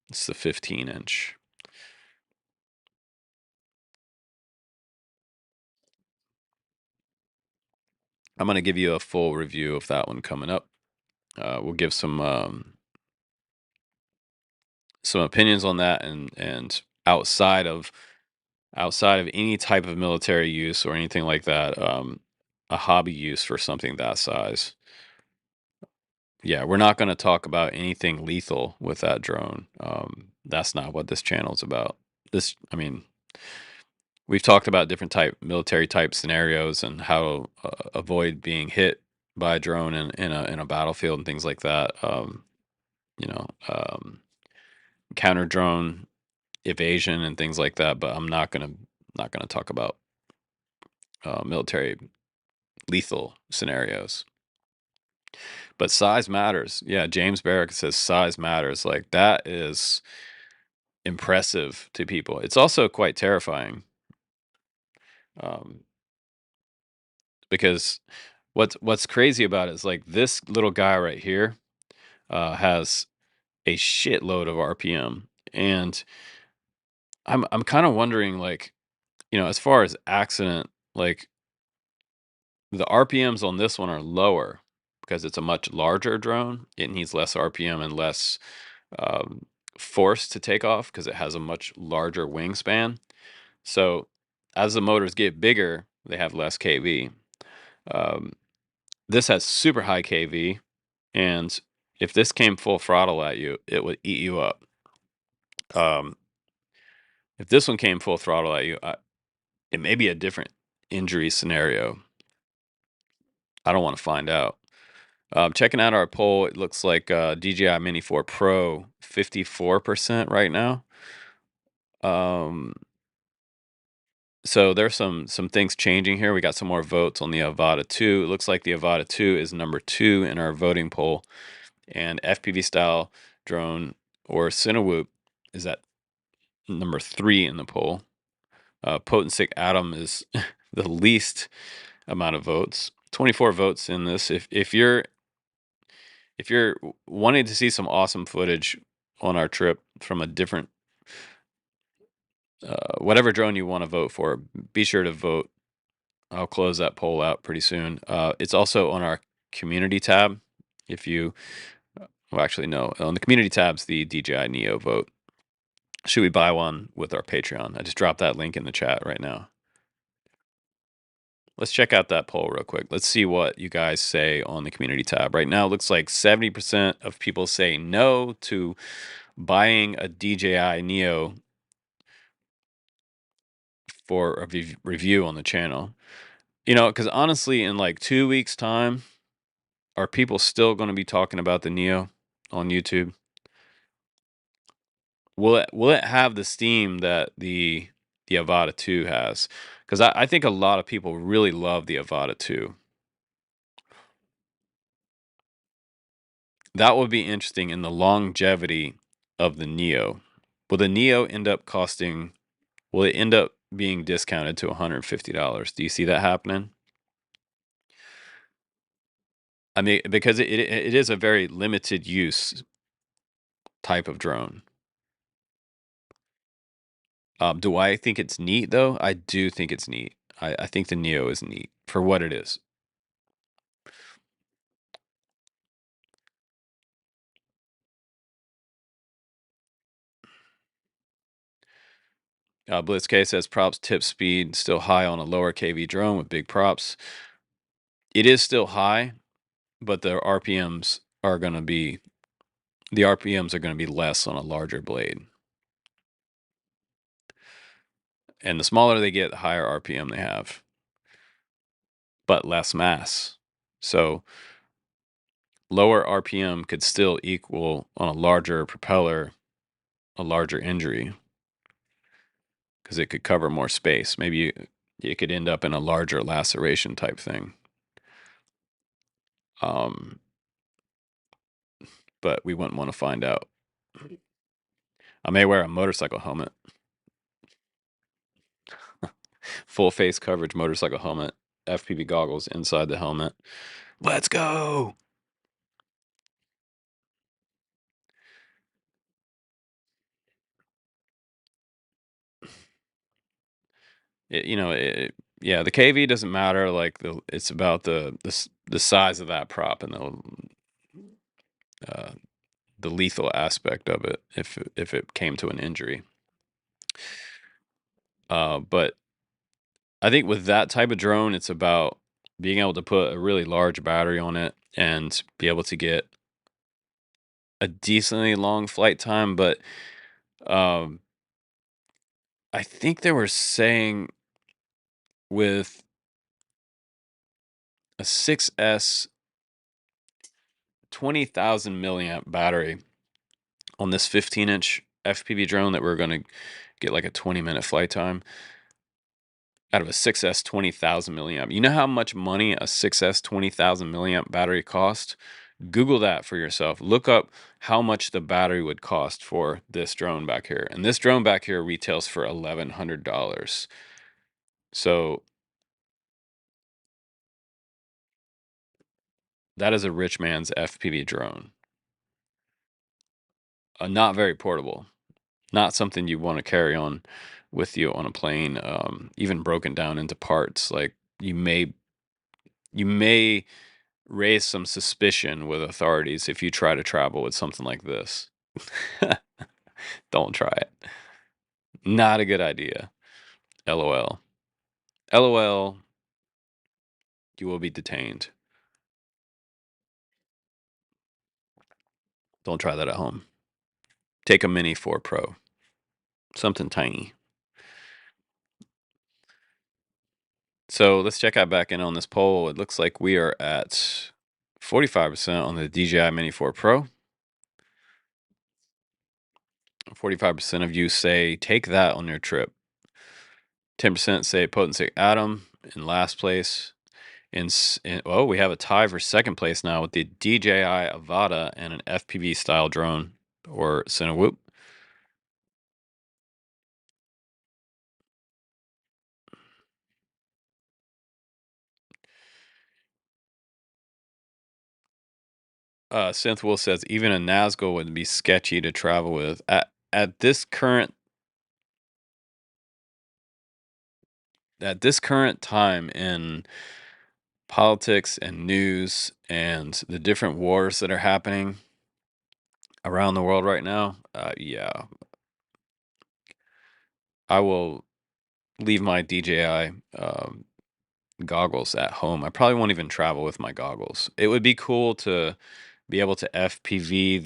It's the 15-inch. I'm going to give you a full review of that one coming up. We'll give some opinions on that, and outside of any type of military use or anything like that, a hobby use for something that size. Yeah, we're not going to talk about anything lethal with that drone. That's not what this channel is about. I mean, we've talked about different military type scenarios and how to avoid being hit by a drone in a battlefield and things like that. You know, counter drone evasion and things like that. But I'm not gonna talk about military lethal scenarios. But size matters. Yeah, James Barrick says size matters. Like, that is impressive to people. It's also quite terrifying, um, because what's crazy about it is, like, this little guy right here has a shitload of RPM, and I'm kind of wondering, like, as far as accident, like, the RPMs on this one are lower because it's a much larger drone. It needs less RPM and less um, force to take off because it has a much larger wingspan. So as the motors get bigger, they have less kV. Um, this has super high kV, and if this came full throttle at you, it would eat you up. Um, if this one came full throttle at you, it may be a different injury scenario. I don't want to find out. Checking out our poll, it looks like DJI Mini 4 Pro 54% right now. So there's some things changing here. We got some more votes on the Avata 2. It looks like the Avata 2 is number 2 in our voting poll, and FPV style drone or Cinewhoop is at number 3 in the poll. Potensic Atom is the least amount of votes. 24 votes in this. If you're wanting to see some awesome footage on our trip from a different whatever drone you want to vote for, be sure to vote. I'll close that poll out pretty soon. It's also on our community tab. If you, well, actually, no, on the community tab's the DJI Neo vote. Should we buy one with our Patreon? I just dropped that link in the chat right now. Let's check out that poll real quick. Let's see what you guys say on the community tab. Right now, it looks like 70% of people say no to buying a DJI Neo for a review on the channel. Because honestly, in like 2 weeks' time, are people still going to be talking about the Neo on YouTube? Will it have the steam that the Avata 2 has? Because I think a lot of people really love the Avata 2. That would be interesting in the longevity of the Neo. Will the Neo end up costing? Will it end up being discounted to $150? Do you see that happening? I mean, because it is a very limited use type of drone. Do I think it's neat though? I do think it's neat. I think the Neo is neat for what it is. Blitzk says props tip speed still high on a lower KV drone with big props. It is still high, but the RPMs are gonna be less on a larger blade. And the smaller they get, the higher RPM they have, but less mass. So lower RPM could still equal on a larger propeller a larger injury because it could cover more space. Maybe it could end up in a larger laceration type thing. But we wouldn't want to find out. I may wear a motorcycle helmet. Full face coverage motorcycle helmet FPV goggles inside the helmet. Let's go. Yeah, the KV doesn't matter. Like it's about the size of that prop and uh, the lethal aspect of it if it came to an injury. But I think with that type of drone, it's about being able to put a really large battery on it and be able to get a decently long flight time. But um, I think they were saying with a 6S 20,000 milliamp battery on this 15-inch FPV drone that we're going to get like a 20-minute flight time out of a 6S 20,000 milliamp. You know how much money a 6S 20,000 milliamp battery cost? Google that for yourself. Look up how much the battery would cost for this drone back here. And this drone back here retails for $1,100. So that is a rich man's FPV drone. Not very portable. Not something you want to carry on with you on a plane, even broken down into parts. Like you may raise some suspicion with authorities if you try to travel with something like this. Don't try it. Not a good idea. LOL. LOL, you will be detained. Don't try that at home. Take a Mini 4 Pro. Something tiny. So let's check out back in on this poll. It looks like we are at 45% on the DJI Mini 4 Pro. 45% of you say take that on your trip. 10% say Potency Atom in last place. We have a tie for second place now with the DJI Avata and an FPV style drone or Cinewhoop. Synthwool says even a Nazgul would be sketchy to travel with. At this current time in politics and news and the different wars that are happening around the world right now, yeah, I will leave my DJI goggles at home. I probably won't even travel with my goggles. It would be cool to be able to FPV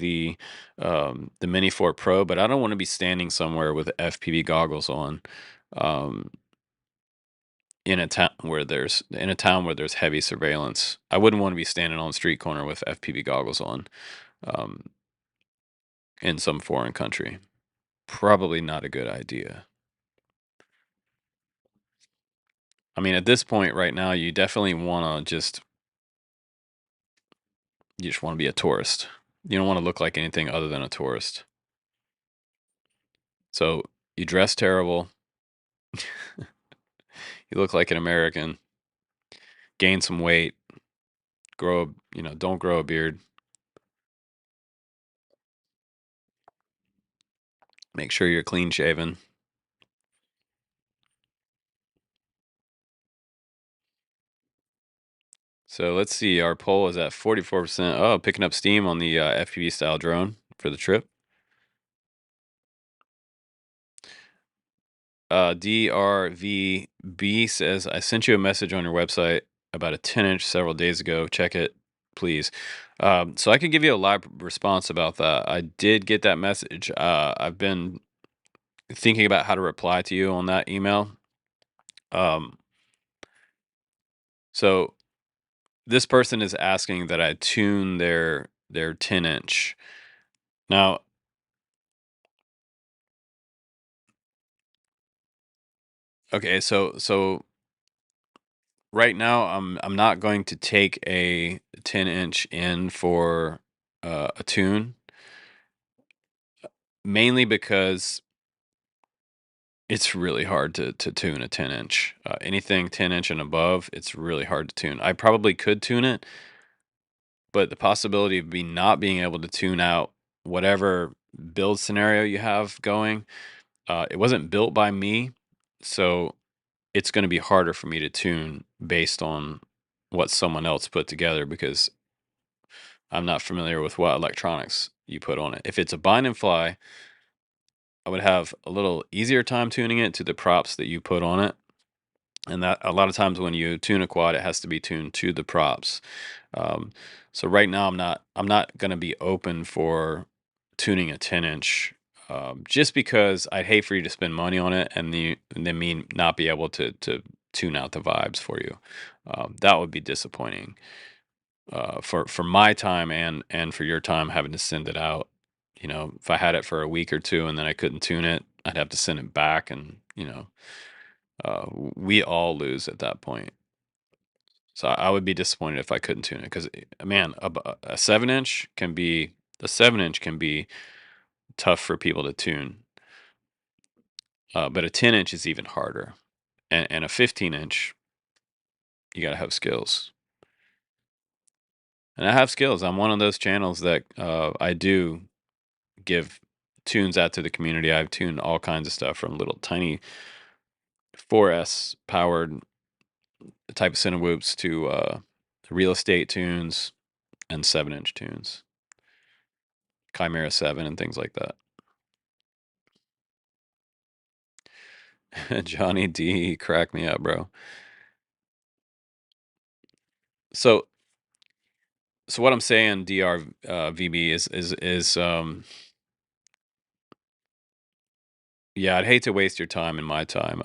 the Mini 4 Pro, but I don't want to be standing somewhere with FPV goggles on. Um, in a town where there's heavy surveillance. I wouldn't want to be standing on a street corner with FPV goggles on um, in some foreign country. Probably not a good idea. I mean, at this point right now, you definitely want to you just want to be a tourist. You don't want to look like anything other than a tourist. So you dress terrible. You look like an American. Gain some weight. Don't grow a beard. Make sure you're clean shaven. So let's see. Our poll is at 44%. Oh, picking up steam on the FPV style drone for the trip. DRVB says, I sent you a message on your website about a 10-inch several days ago. Check it, please. So I can give you a live response about that. I did get that message. I've been thinking about how to reply to you on that email. So this person is asking that I tune their 10-inch. Now, okay, so right now I'm not going to take a 10-inch in for a tune, mainly because It's really hard to tune a 10-inch. Anything 10-inch and above, it's really hard to tune. I probably could tune it, but the possibility of me not being able to tune out whatever build scenario you have going, it wasn't built by me, so it's going to be harder for me to tune based on what someone else put together because I'm not familiar with what electronics you put on it. If it's a bind and fly, I would have a little easier time tuning it to the props that you put on it. And that a lot of times when you tune a quad, it has to be tuned to the props. Um, so right now I'm not going to be open for tuning a 10-inch, just because I'd hate for you to spend money on it and then me not be able to tune out the vibes for you. That would be disappointing for my time and for your time having to send it out. If I had it for a week or two and then I couldn't tune it, I'd have to send it back, and we all lose at that point. So I would be disappointed if I couldn't tune it because, man, a 7-inch can be a 7-inch can be tough for people to tune, but a 10-inch is even harder, and a 15-inch you got to have skills. And I have skills. I'm one of those channels that I do give tunes out to the community. I've tuned all kinds of stuff from little tiny 4S powered type of Cinewhoops to real estate tunes and 7-inch tunes, Chimera 7 and things like that. Johnny D, crack me up, bro. So so what I'm saying, DR VB is yeah, I'd hate to waste your time and my time.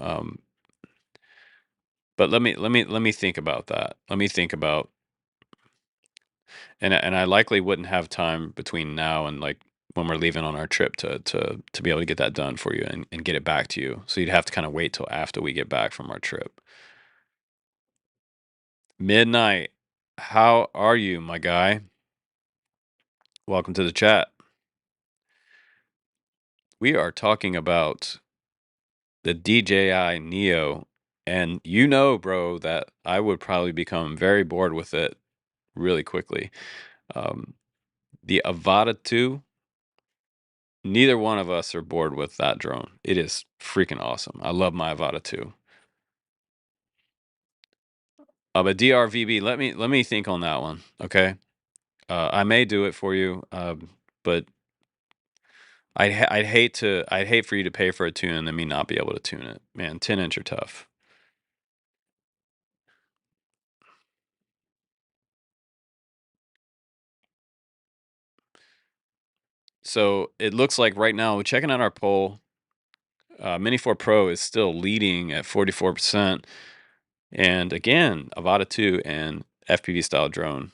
But let me think about that. Let me think about, and I likely wouldn't have time between now and like when we're leaving on our trip to be able to get that done for you and get it back to you. So you'd have to kind of wait till after we get back from our trip. Midnight, how are you, my guy? Welcome to the chat. We are talking about the DJI Neo, and bro, that I would probably become very bored with it really quickly. Um, the Avata 2, neither one of us are bored with that drone. It is freaking awesome. I love my Avata 2. But DRVB, let me think on that one. Okay, I may do it for you, but I'd hate for you to pay for a tune and then me not be able to tune it. Man, 10-inch are tough. So it looks like right now, checking out our poll, Mini 4 Pro is still leading at 44%. And again, Avata 2 and FPV style drone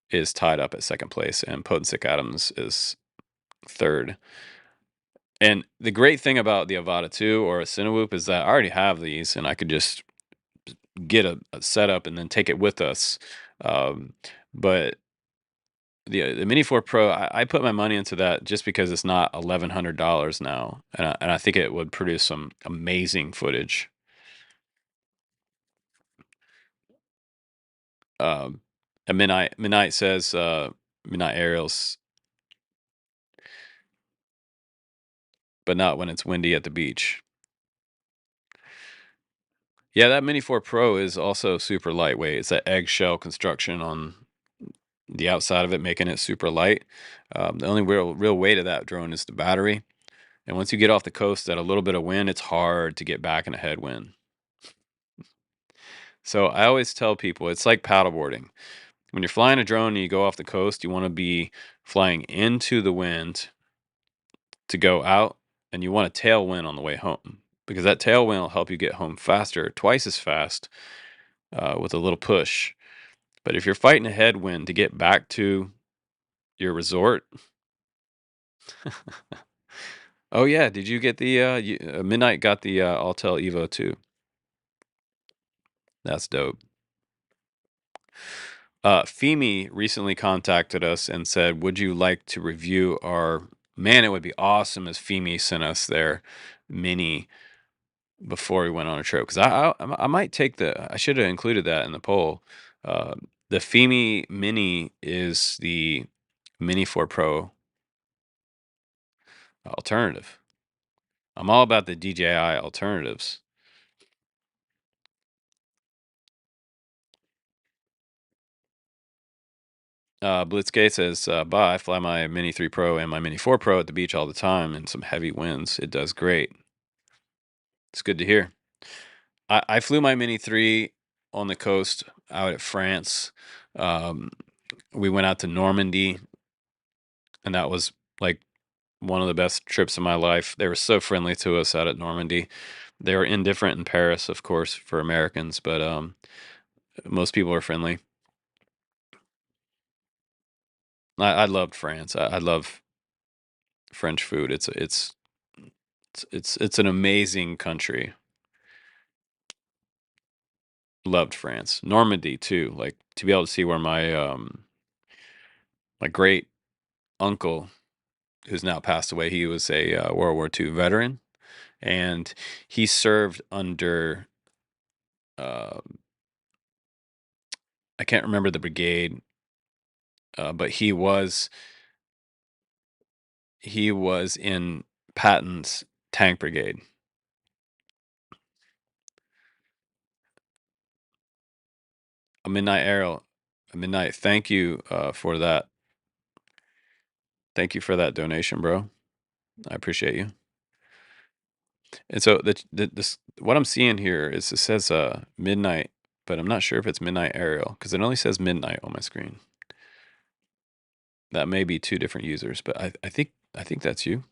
is tied up at second place, and Potensic Adams is third. And the great thing about the Avata 2 or a Cinewhoop is that I already have these, and I could just get a setup and then take it with us. But the Mini 4 Pro, I put my money into that just because it's not $1,100 now, and I think it would produce some amazing footage. Um, and Midnight says Midnight Aerials, but not when it's windy at the beach. Yeah, that Mini 4 Pro is also super lightweight. It's that eggshell construction on the outside of it, making it super light. The only real weight of that drone is the battery. And once you get off the coast at a little bit of wind, it's hard to get back in a headwind. So I always tell people it's like paddleboarding. When you're flying a drone and you go off the coast, you want to be flying into the wind to go out, and you want a tailwind on the way home because that tailwind will help you get home faster, twice as fast, with a little push. But if you're fighting a headwind to get back to your resort, oh yeah, did you get the Midnight got the Altel Evo 2? That's dope. Femi recently contacted us and said, "Would you like to review our?" Man, it would be awesome as Femi sent us Mini before we went on a trip, because I might take I should have included that in the poll. Uh, the Fimi Mini is the Mini 4 Pro alternative. I'm all about the DJI alternatives. Blitzgate says, bye, I fly my Mini 3 Pro and my Mini 4 Pro at the beach all the time in some heavy winds. It does great. It's good to hear. I flew my Mini 3 on the coast out at France. Um, we went out to Normandy, and that was like one of the best trips of my life. They were so friendly to us out at Normandy. They were indifferent in Paris, of course, for Americans, but most people are friendly. I loved France. I love French food. It's an amazing country. Loved France. Normandy too. Like, to be able to see where my great uncle, who's now passed away, he was a World War II veteran, and he served under uh, I can't remember the brigade, but he was in Patton's tank brigade. A midnight arrow, a midnight. Thank you for that. Thank you for that donation, bro. I appreciate you. And so this what I'm seeing here is it says midnight, but I'm not sure if it's midnight aerial because it only says midnight on my screen. That may be two different users, but I think that's you.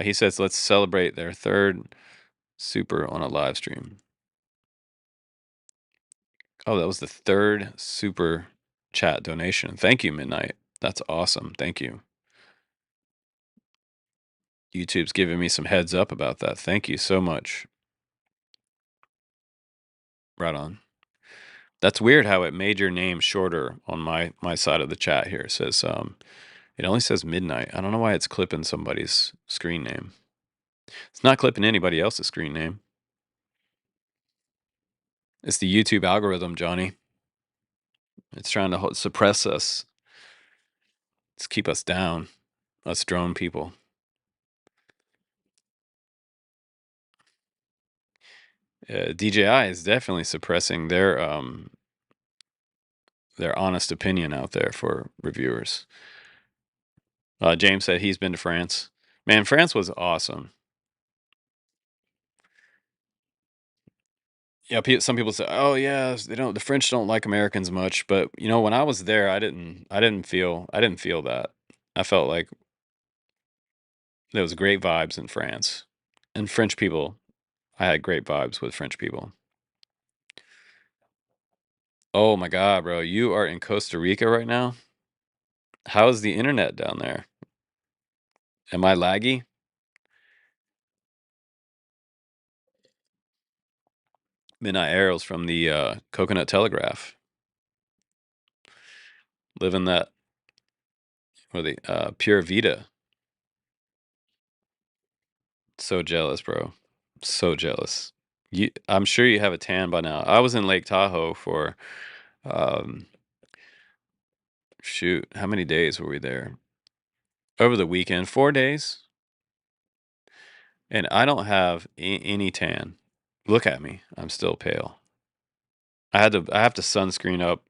He says, let's celebrate their third super on a live stream. Oh, that was the third super chat donation. Thank you, Midnight. That's awesome. Thank you. YouTube's giving me some heads up about that. Thank you so much. Right on. That's weird how it made your name shorter on my side of the chat here. It says it only says Midnight. I don't know why it's clipping somebody's screen name. It's not clipping anybody else's screen name. It's the YouTube algorithm, Johnny. It's trying to suppress us. It's keep us down, us drone people. DJI is definitely suppressing their honest opinion out there for reviewers. James said he's been to France. Man, France was awesome. Yeah, some people say, "Oh yeah, the French don't like Americans much." But when I was there, I didn't feel that. I felt like there was great vibes in France, and French people. I had great vibes with French people. Oh my God, bro, you are in Costa Rica right now. How is the internet down there? Am I laggy? Midnight Arrows from the Coconut Telegraph, living that or the Pure Vita. So jealous, bro. So jealous. I'm sure you have a tan by now. I was in Lake Tahoe for, um, shoot, how many days were we there? Over the weekend, 4 days, and I don't have any tan. Look at me, I'm still pale. I have to sunscreen up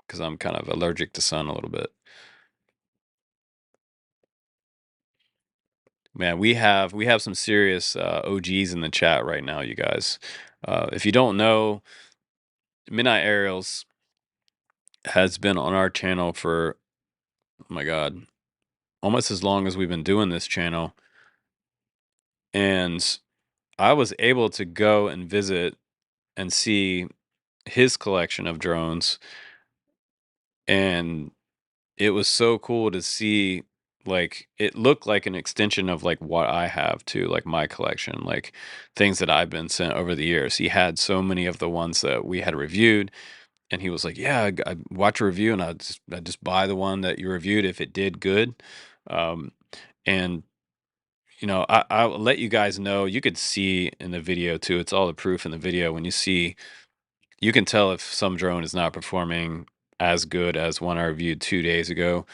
because I'm kind of allergic to sun a little bit. Man, we have some serious OGs in the chat right now, you guys. If you don't know, Midnight Aerials has been on our channel for, oh my God, almost as long as we've been doing this channel. And I was able to go and visit and see his collection of drones. And it was so cool to see like it looked like an extension of like what I have too, like my collection, like things that I've been sent over the years. He had so many of the ones that we had reviewed, and he was like, "Yeah, I watch a review, and I just buy the one that you reviewed if it did good." Um, and I'll let you guys know. You could see in the video too. It's all the proof in the video. When you see, you can tell if some drone is not performing as good as one I reviewed 2 days ago.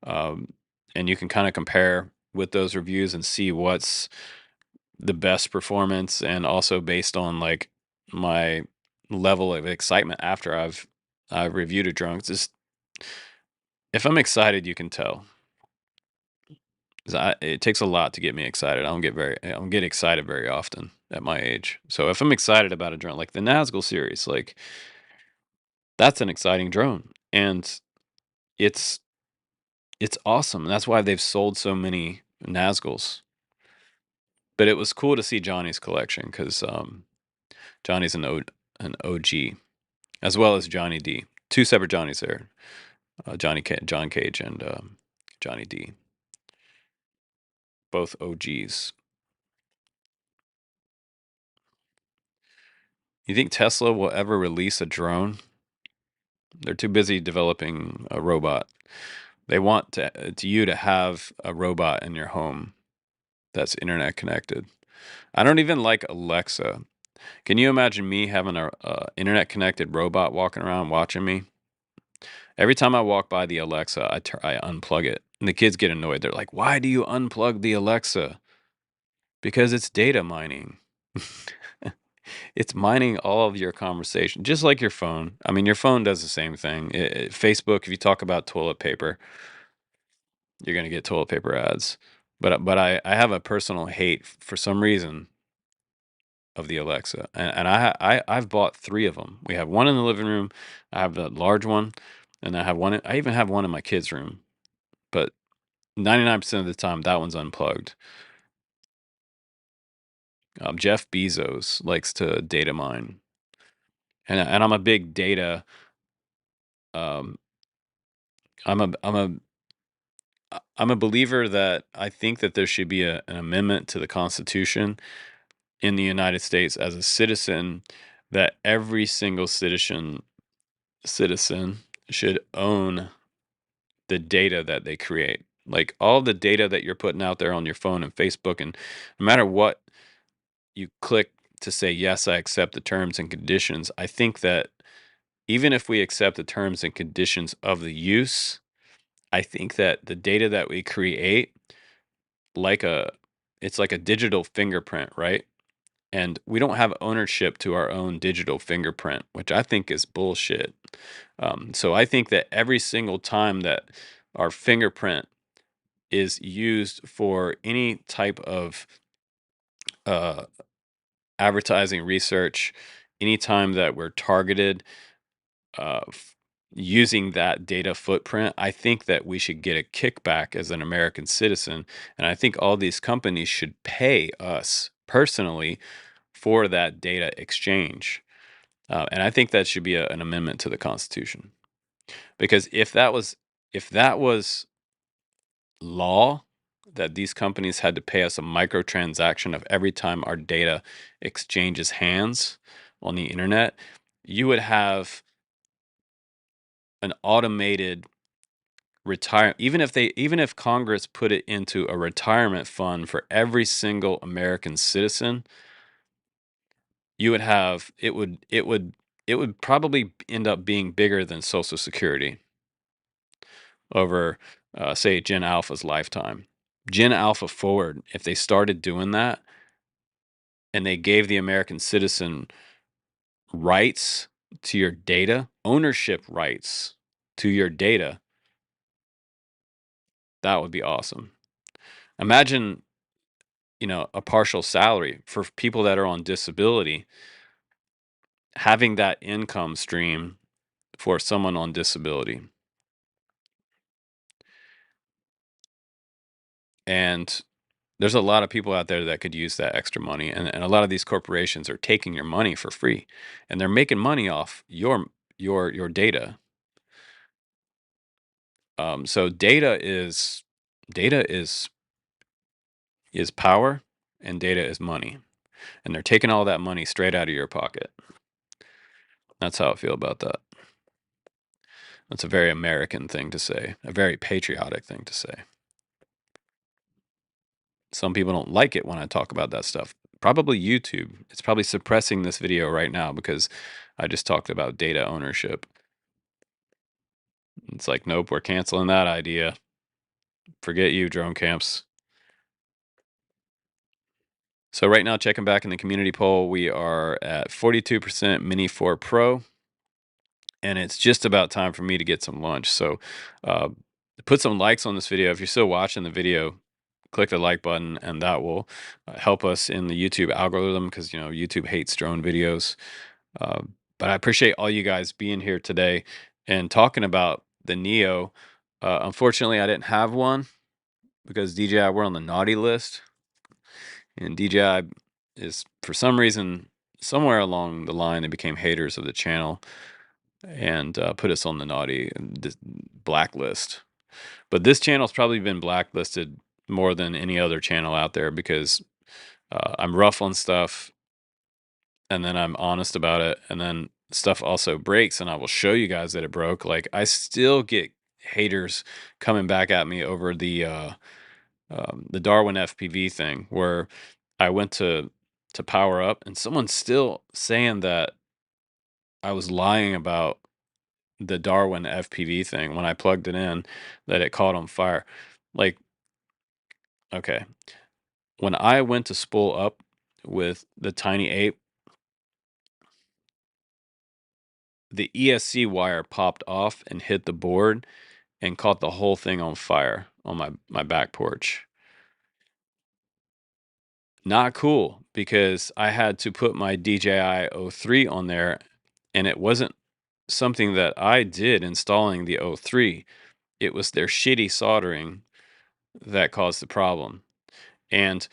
Um, and you can kind of compare with those reviews and see what's the best performance, and also based on like my level of excitement after I've reviewed a drone. It's just, if I'm excited, you can tell. 'Cause it takes a lot to get me excited. I don't get excited very often at my age. So if I'm excited about a drone, like the Nazgul series, like that's an exciting drone, and it's it's awesome. And that's why they've sold so many Nazguls. But it was cool to see Johnny's collection because Johnny's an OG, as well as Johnny D. Two separate Johnnies there, John Cage and Johnny D. Both OGs. You think Tesla will ever release a drone? They're too busy developing a robot. They want to you to have a robot in your home that's internet connected. I don't even like Alexa. Can you imagine me having a internet connected robot walking around watching me? Every time I walk by the Alexa, I unplug it. And the kids get annoyed. They're like, "Why do you unplug the Alexa?" Because it's data mining. It's mining all of your conversation, just like your phone. I mean, your phone does the same thing. Facebook, if you talk about toilet paper, you're going to get toilet paper ads. But I have a personal hate for some reason of the Alexa, and I've bought 3 of them. We have one in the living room. I have the large one, and I even have one in my kids' room. But 99% of the time, that one's unplugged. Jeff Bezos likes to data mine, and I'm a big data. Um, I'm a believer that I think that there should be an amendment to the Constitution in the United States as a citizen, that every single citizen should own the data that they create. Like all the data that you're putting out there on your phone and Facebook, and no matter what you click to say, yes, I accept the terms and conditions, I think that even if we accept the terms and conditions of the use, I think that the data that we create, like a it's like a digital fingerprint, right? And we don't have ownership to our own digital fingerprint, which I think is bullshit. So I think that every single time that our fingerprint is used for any type of uh, advertising research, anytime that we're targeted, uh, f- using that data footprint, I think that we should get a kickback as an American citizen. And I think all these companies should pay us personally for that data exchange. And I think that should be an amendment to the Constitution. Because if that was law, that these companies had to pay us a microtransaction of every time our data exchanges hands on the internet, you would have an automated retire even if Congress put it into a retirement fund for every single American citizen, you would have it would probably end up being bigger than Social Security over say Gen Alpha's lifetime. Gen Alpha forward, if they started doing that and they gave the American citizen rights to your data, ownership rights to your data, that would be awesome. Imagine, a partial salary for people that are on disability, having that income stream for someone on disability. And there's a lot of people out there that could use that extra money. And a lot of these corporations are taking your money for free, and they're making money off your data. So data is data is power and data is money. And they're taking all that money straight out of your pocket. That's how I feel about that. That's a very American thing to say, a very patriotic thing to say. Some people don't like it when I talk about that stuff. Probably YouTube. It's probably suppressing this video right now because I just talked about data ownership. It's like, nope, we're canceling that idea. Forget you, drone camps. So right now, checking back in the community poll, we are at 42% Mini 4 Pro, and it's just about time for me to get some lunch. So uh, put some likes on this video. If you're still watching the video, click the like button, and that will help us in the YouTube algorithm because, YouTube hates drone videos. Uh, but I appreciate all you guys being here today and talking about the Neo. Unfortunately, I didn't have one because DJI were on the naughty list. And DJI is, for some reason, somewhere along the line, they became haters of the channel and put us on the naughty blacklist. But this channel's probably been blacklisted more than any other channel out there because I'm rough on stuff and then I'm honest about it. And then stuff also breaks and I will show you guys that it broke. Like, I still get haters coming back at me over the Darwin FPV thing where I went to power up and someone's still saying that I was lying about the Darwin FPV thing when I plugged it in, that it caught on fire. Like, okay, when I went to spool up with the Tiny Ape, the ESC wire popped off and hit the board and caught the whole thing on fire on my back porch. Not cool because I had to put my DJI O3 on there and it wasn't something that I did installing the O3. It was their shitty soldering that caused the problem. And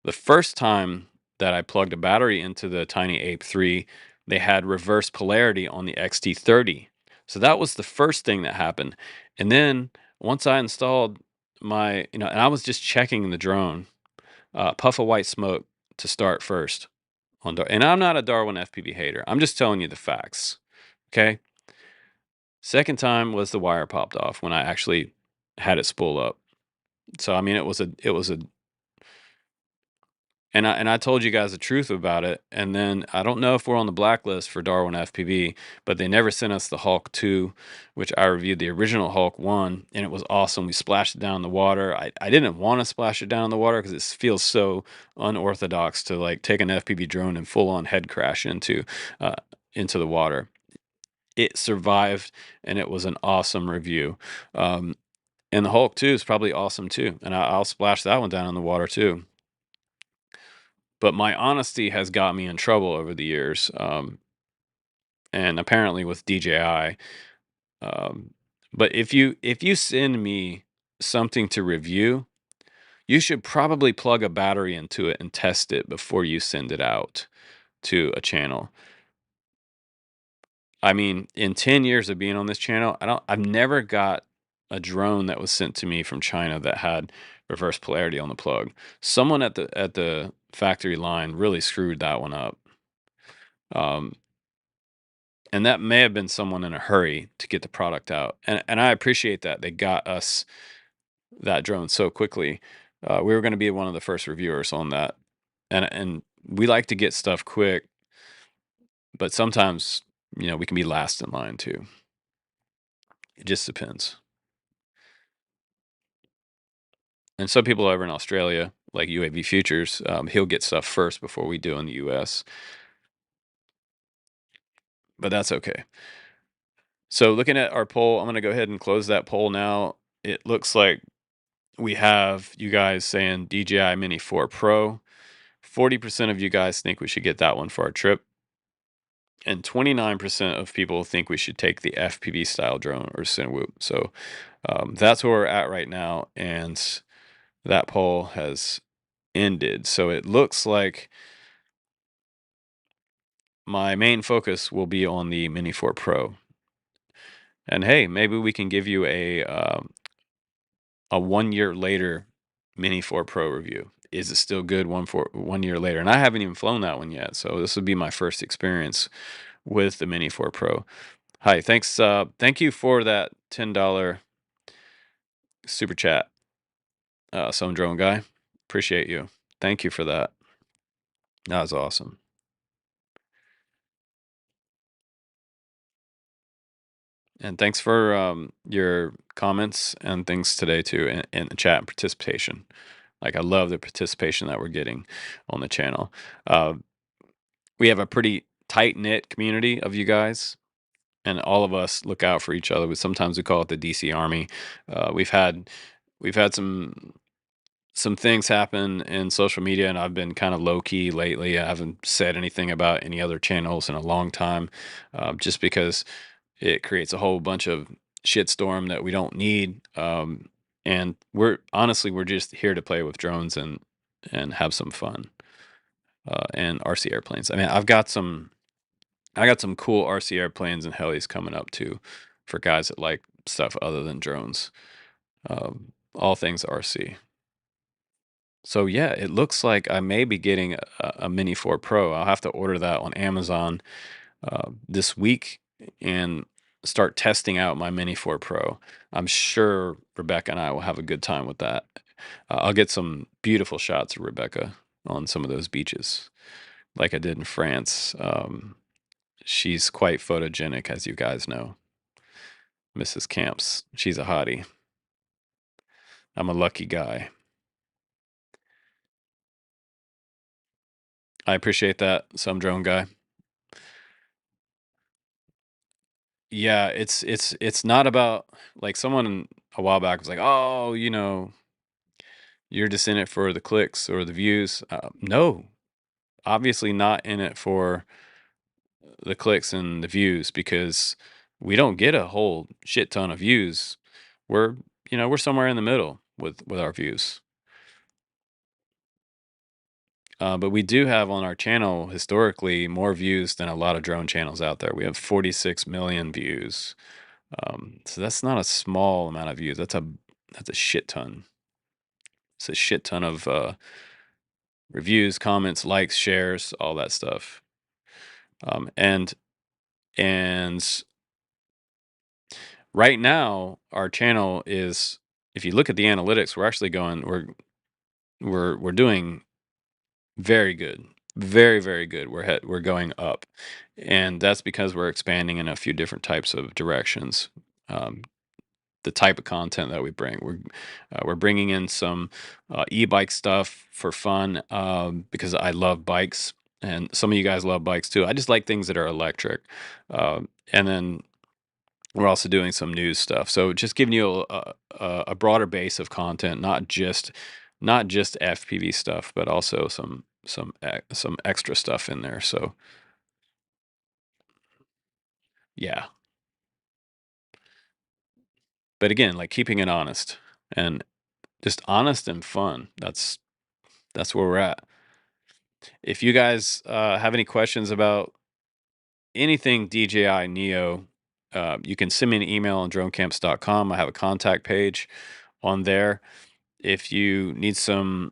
the first time that I plugged a battery into the Tiny Ape 3, they had reverse polarity on the XT30. So that was the first thing that happened. And then once I installed and I was just checking the drone, puff of white smoke to start first and I'm not a Darwin FPV hater. I'm just telling you the facts. Okay. Second time was the wire popped off when I actually had it spool up. So I mean, it was a and I told you guys the truth about it. And then I don't know if we're on the blacklist for Darwin FPV, but they never sent us the Hulk 2, which I reviewed the original Hulk 1, and it was awesome. We splashed it down in the water. I didn't want to splash it down in the water because it feels so unorthodox to like take an FPV drone and full on head crash into the water. It survived, and it was an awesome review. And the Hulk 2 is probably awesome too, and I'll splash that one down in the water too. But my honesty has got me in trouble over the years, and apparently with DJI. Um, but if you send me something to review, you should probably plug a battery into it and test it before you send it out to a channel. I mean, in 10 years of being on this channel, I've never got a drone that was sent to me from China that had reverse polarity on the plug. Someone at the factory line really screwed that one up. Um, and that may have been someone in a hurry to get the product out. And I appreciate that. They got us that drone so quickly. We were going to be one of the first reviewers on that. And we like to get stuff quick, but sometimes, we can be last in line too. It just depends. And some people over in Australia, like UAV Futures, he'll get stuff first before we do in the US. But that's okay. So looking at our poll, I'm going to go ahead and close that poll now. It looks like we have you guys saying DJI Mini 4 Pro. 40% of you guys think we should get that one for our trip. And 29% of people think we should take the FPV style drone or Cinewhoop. So that's where we're at right now. And that poll has ended. So it looks like my main focus will be on the Mini 4 Pro. And hey, maybe we can give you a 1 year later Mini 4 Pro review. Is it still good 1 year later? And I haven't even flown that one yet, so this would be my first experience with the Mini 4 Pro. Hi, thanks. Thank you for that $10 super chat, some drone guy. Appreciate you. Thank you for that. That was awesome. And thanks for your comments and things today too in the chat and participation. Like, I love the participation that we're getting on the channel. We have a pretty tight knit community of you guys, and all of us look out for each other. Sometimes we call it the DC Army. We've had some things happen in social media, and I've been kind of low key lately. I haven't said anything about any other channels in a long time, just because it creates a whole bunch of shitstorm that we don't need. And we're just here to play with drones and have some fun, and RC airplanes. I mean, I got some cool RC airplanes and helis coming up too, for guys that like stuff other than drones. All things RC. So yeah, it looks like I may be getting a Mini 4 Pro. I'll have to order that on Amazon this week and start testing out my Mini 4 Pro. I'm sure Rebecca and I will have a good time with that. I'll get some beautiful shots of Rebecca on some of those beaches, like I did in France. She's quite photogenic, as you guys know. Mrs. Camps, she's a hottie. I'm a lucky guy. I appreciate that, some drone guy. Yeah, it's not about, like, someone a while back was like, "Oh, you're just in it for the clicks or the views." No, obviously not in it for the clicks and the views, because we don't get a whole shit ton of views. We're, we're somewhere in the middle with our views. But we do have on our channel historically more views than a lot of drone channels out there. We have 46 million views. So that's not a small amount of views. That's a shit ton. It's a shit ton of reviews, comments, likes, shares, all that stuff. And right now our channel is, if you look at the analytics, we're actually going, we're doing very good, very very good. We're going up, and that's because we're expanding in a few different types of directions. The type of content that we bring, we're bringing in some e-bike stuff for fun, because I love bikes, and some of you guys love bikes too. I just like things that are electric, and then we're also doing some news stuff. So just giving you a broader base of content, not just FPV stuff, but also some extra stuff in there. So yeah, but again, like, keeping it honest and just honest and fun. That's where we're at. If you guys have any questions about anything DJI Neo, you can send me an email on dronecamps.com. I have a contact page on there. If you need some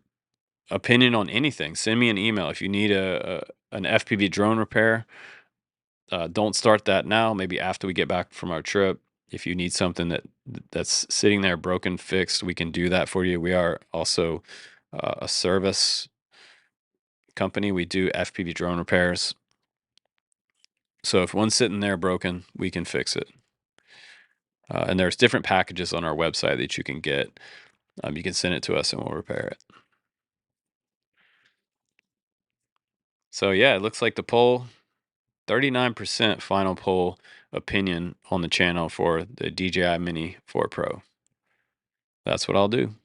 opinion on anything, send me an email. If you need an FPV drone repair, don't start that now. Maybe after we get back from our trip. If you need something that's sitting there broken fixed, we can do that for you. We are also a service company. We do FPV drone repairs. So if one's sitting there broken, we can fix it. And there's different packages on our website that you can get. You can send it to us and we'll repair it. So yeah, it looks like the poll, 39% final poll opinion on the channel for the DJI Mini 4 Pro. That's what I'll do.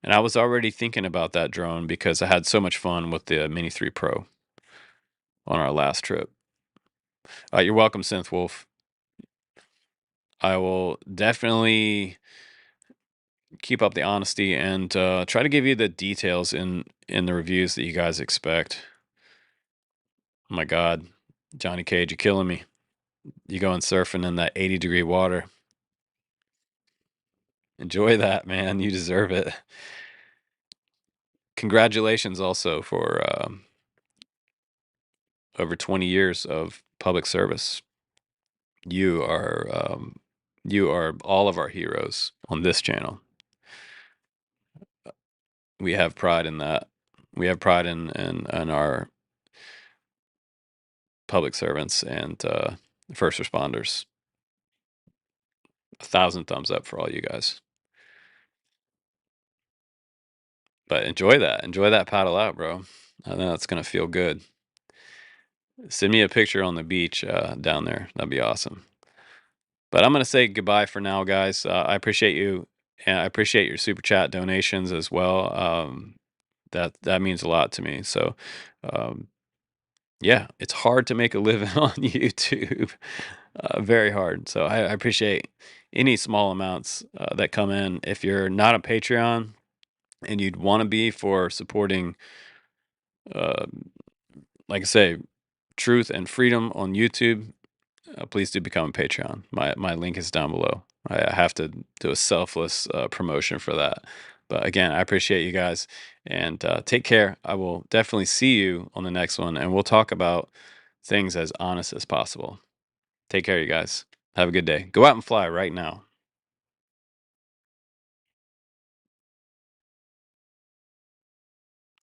And I was already thinking about that drone because I had so much fun with the Mini 3 Pro on our last trip. You're welcome, Synth Wolf. I will definitely keep up the honesty and try to give you the details in the reviews that you guys expect. Oh my God, Johnny Cage, you're killing me. You going surfing in that 80-degree water. Enjoy that, man. You deserve it. Congratulations also for over 20 years of public service. You are you are all of our heroes on this channel. We have pride in that. We have pride in our public servants and first responders. 1,000 thumbs up for all you guys. But enjoy that. Enjoy that paddle out, bro. I know it's gonna feel good. Send me a picture on the beach down there. That'd be awesome. But I'm gonna say goodbye for now, guys. I appreciate you, and I appreciate your super chat donations as well. That means a lot to me. So, um, yeah, it's hard to make a living on YouTube. Very hard. So I appreciate any small amounts that come in. If you're not a Patreon and you'd want to be for supporting, uh, like I say, truth and freedom on YouTube, please do become a Patreon. My link is down below. I have to do a selfless promotion for that. But again, I appreciate you guys, and take care. I will definitely see you on the next one, and we'll talk about things as honest as possible. Take care, you guys. Have a good day. Go out and fly right now.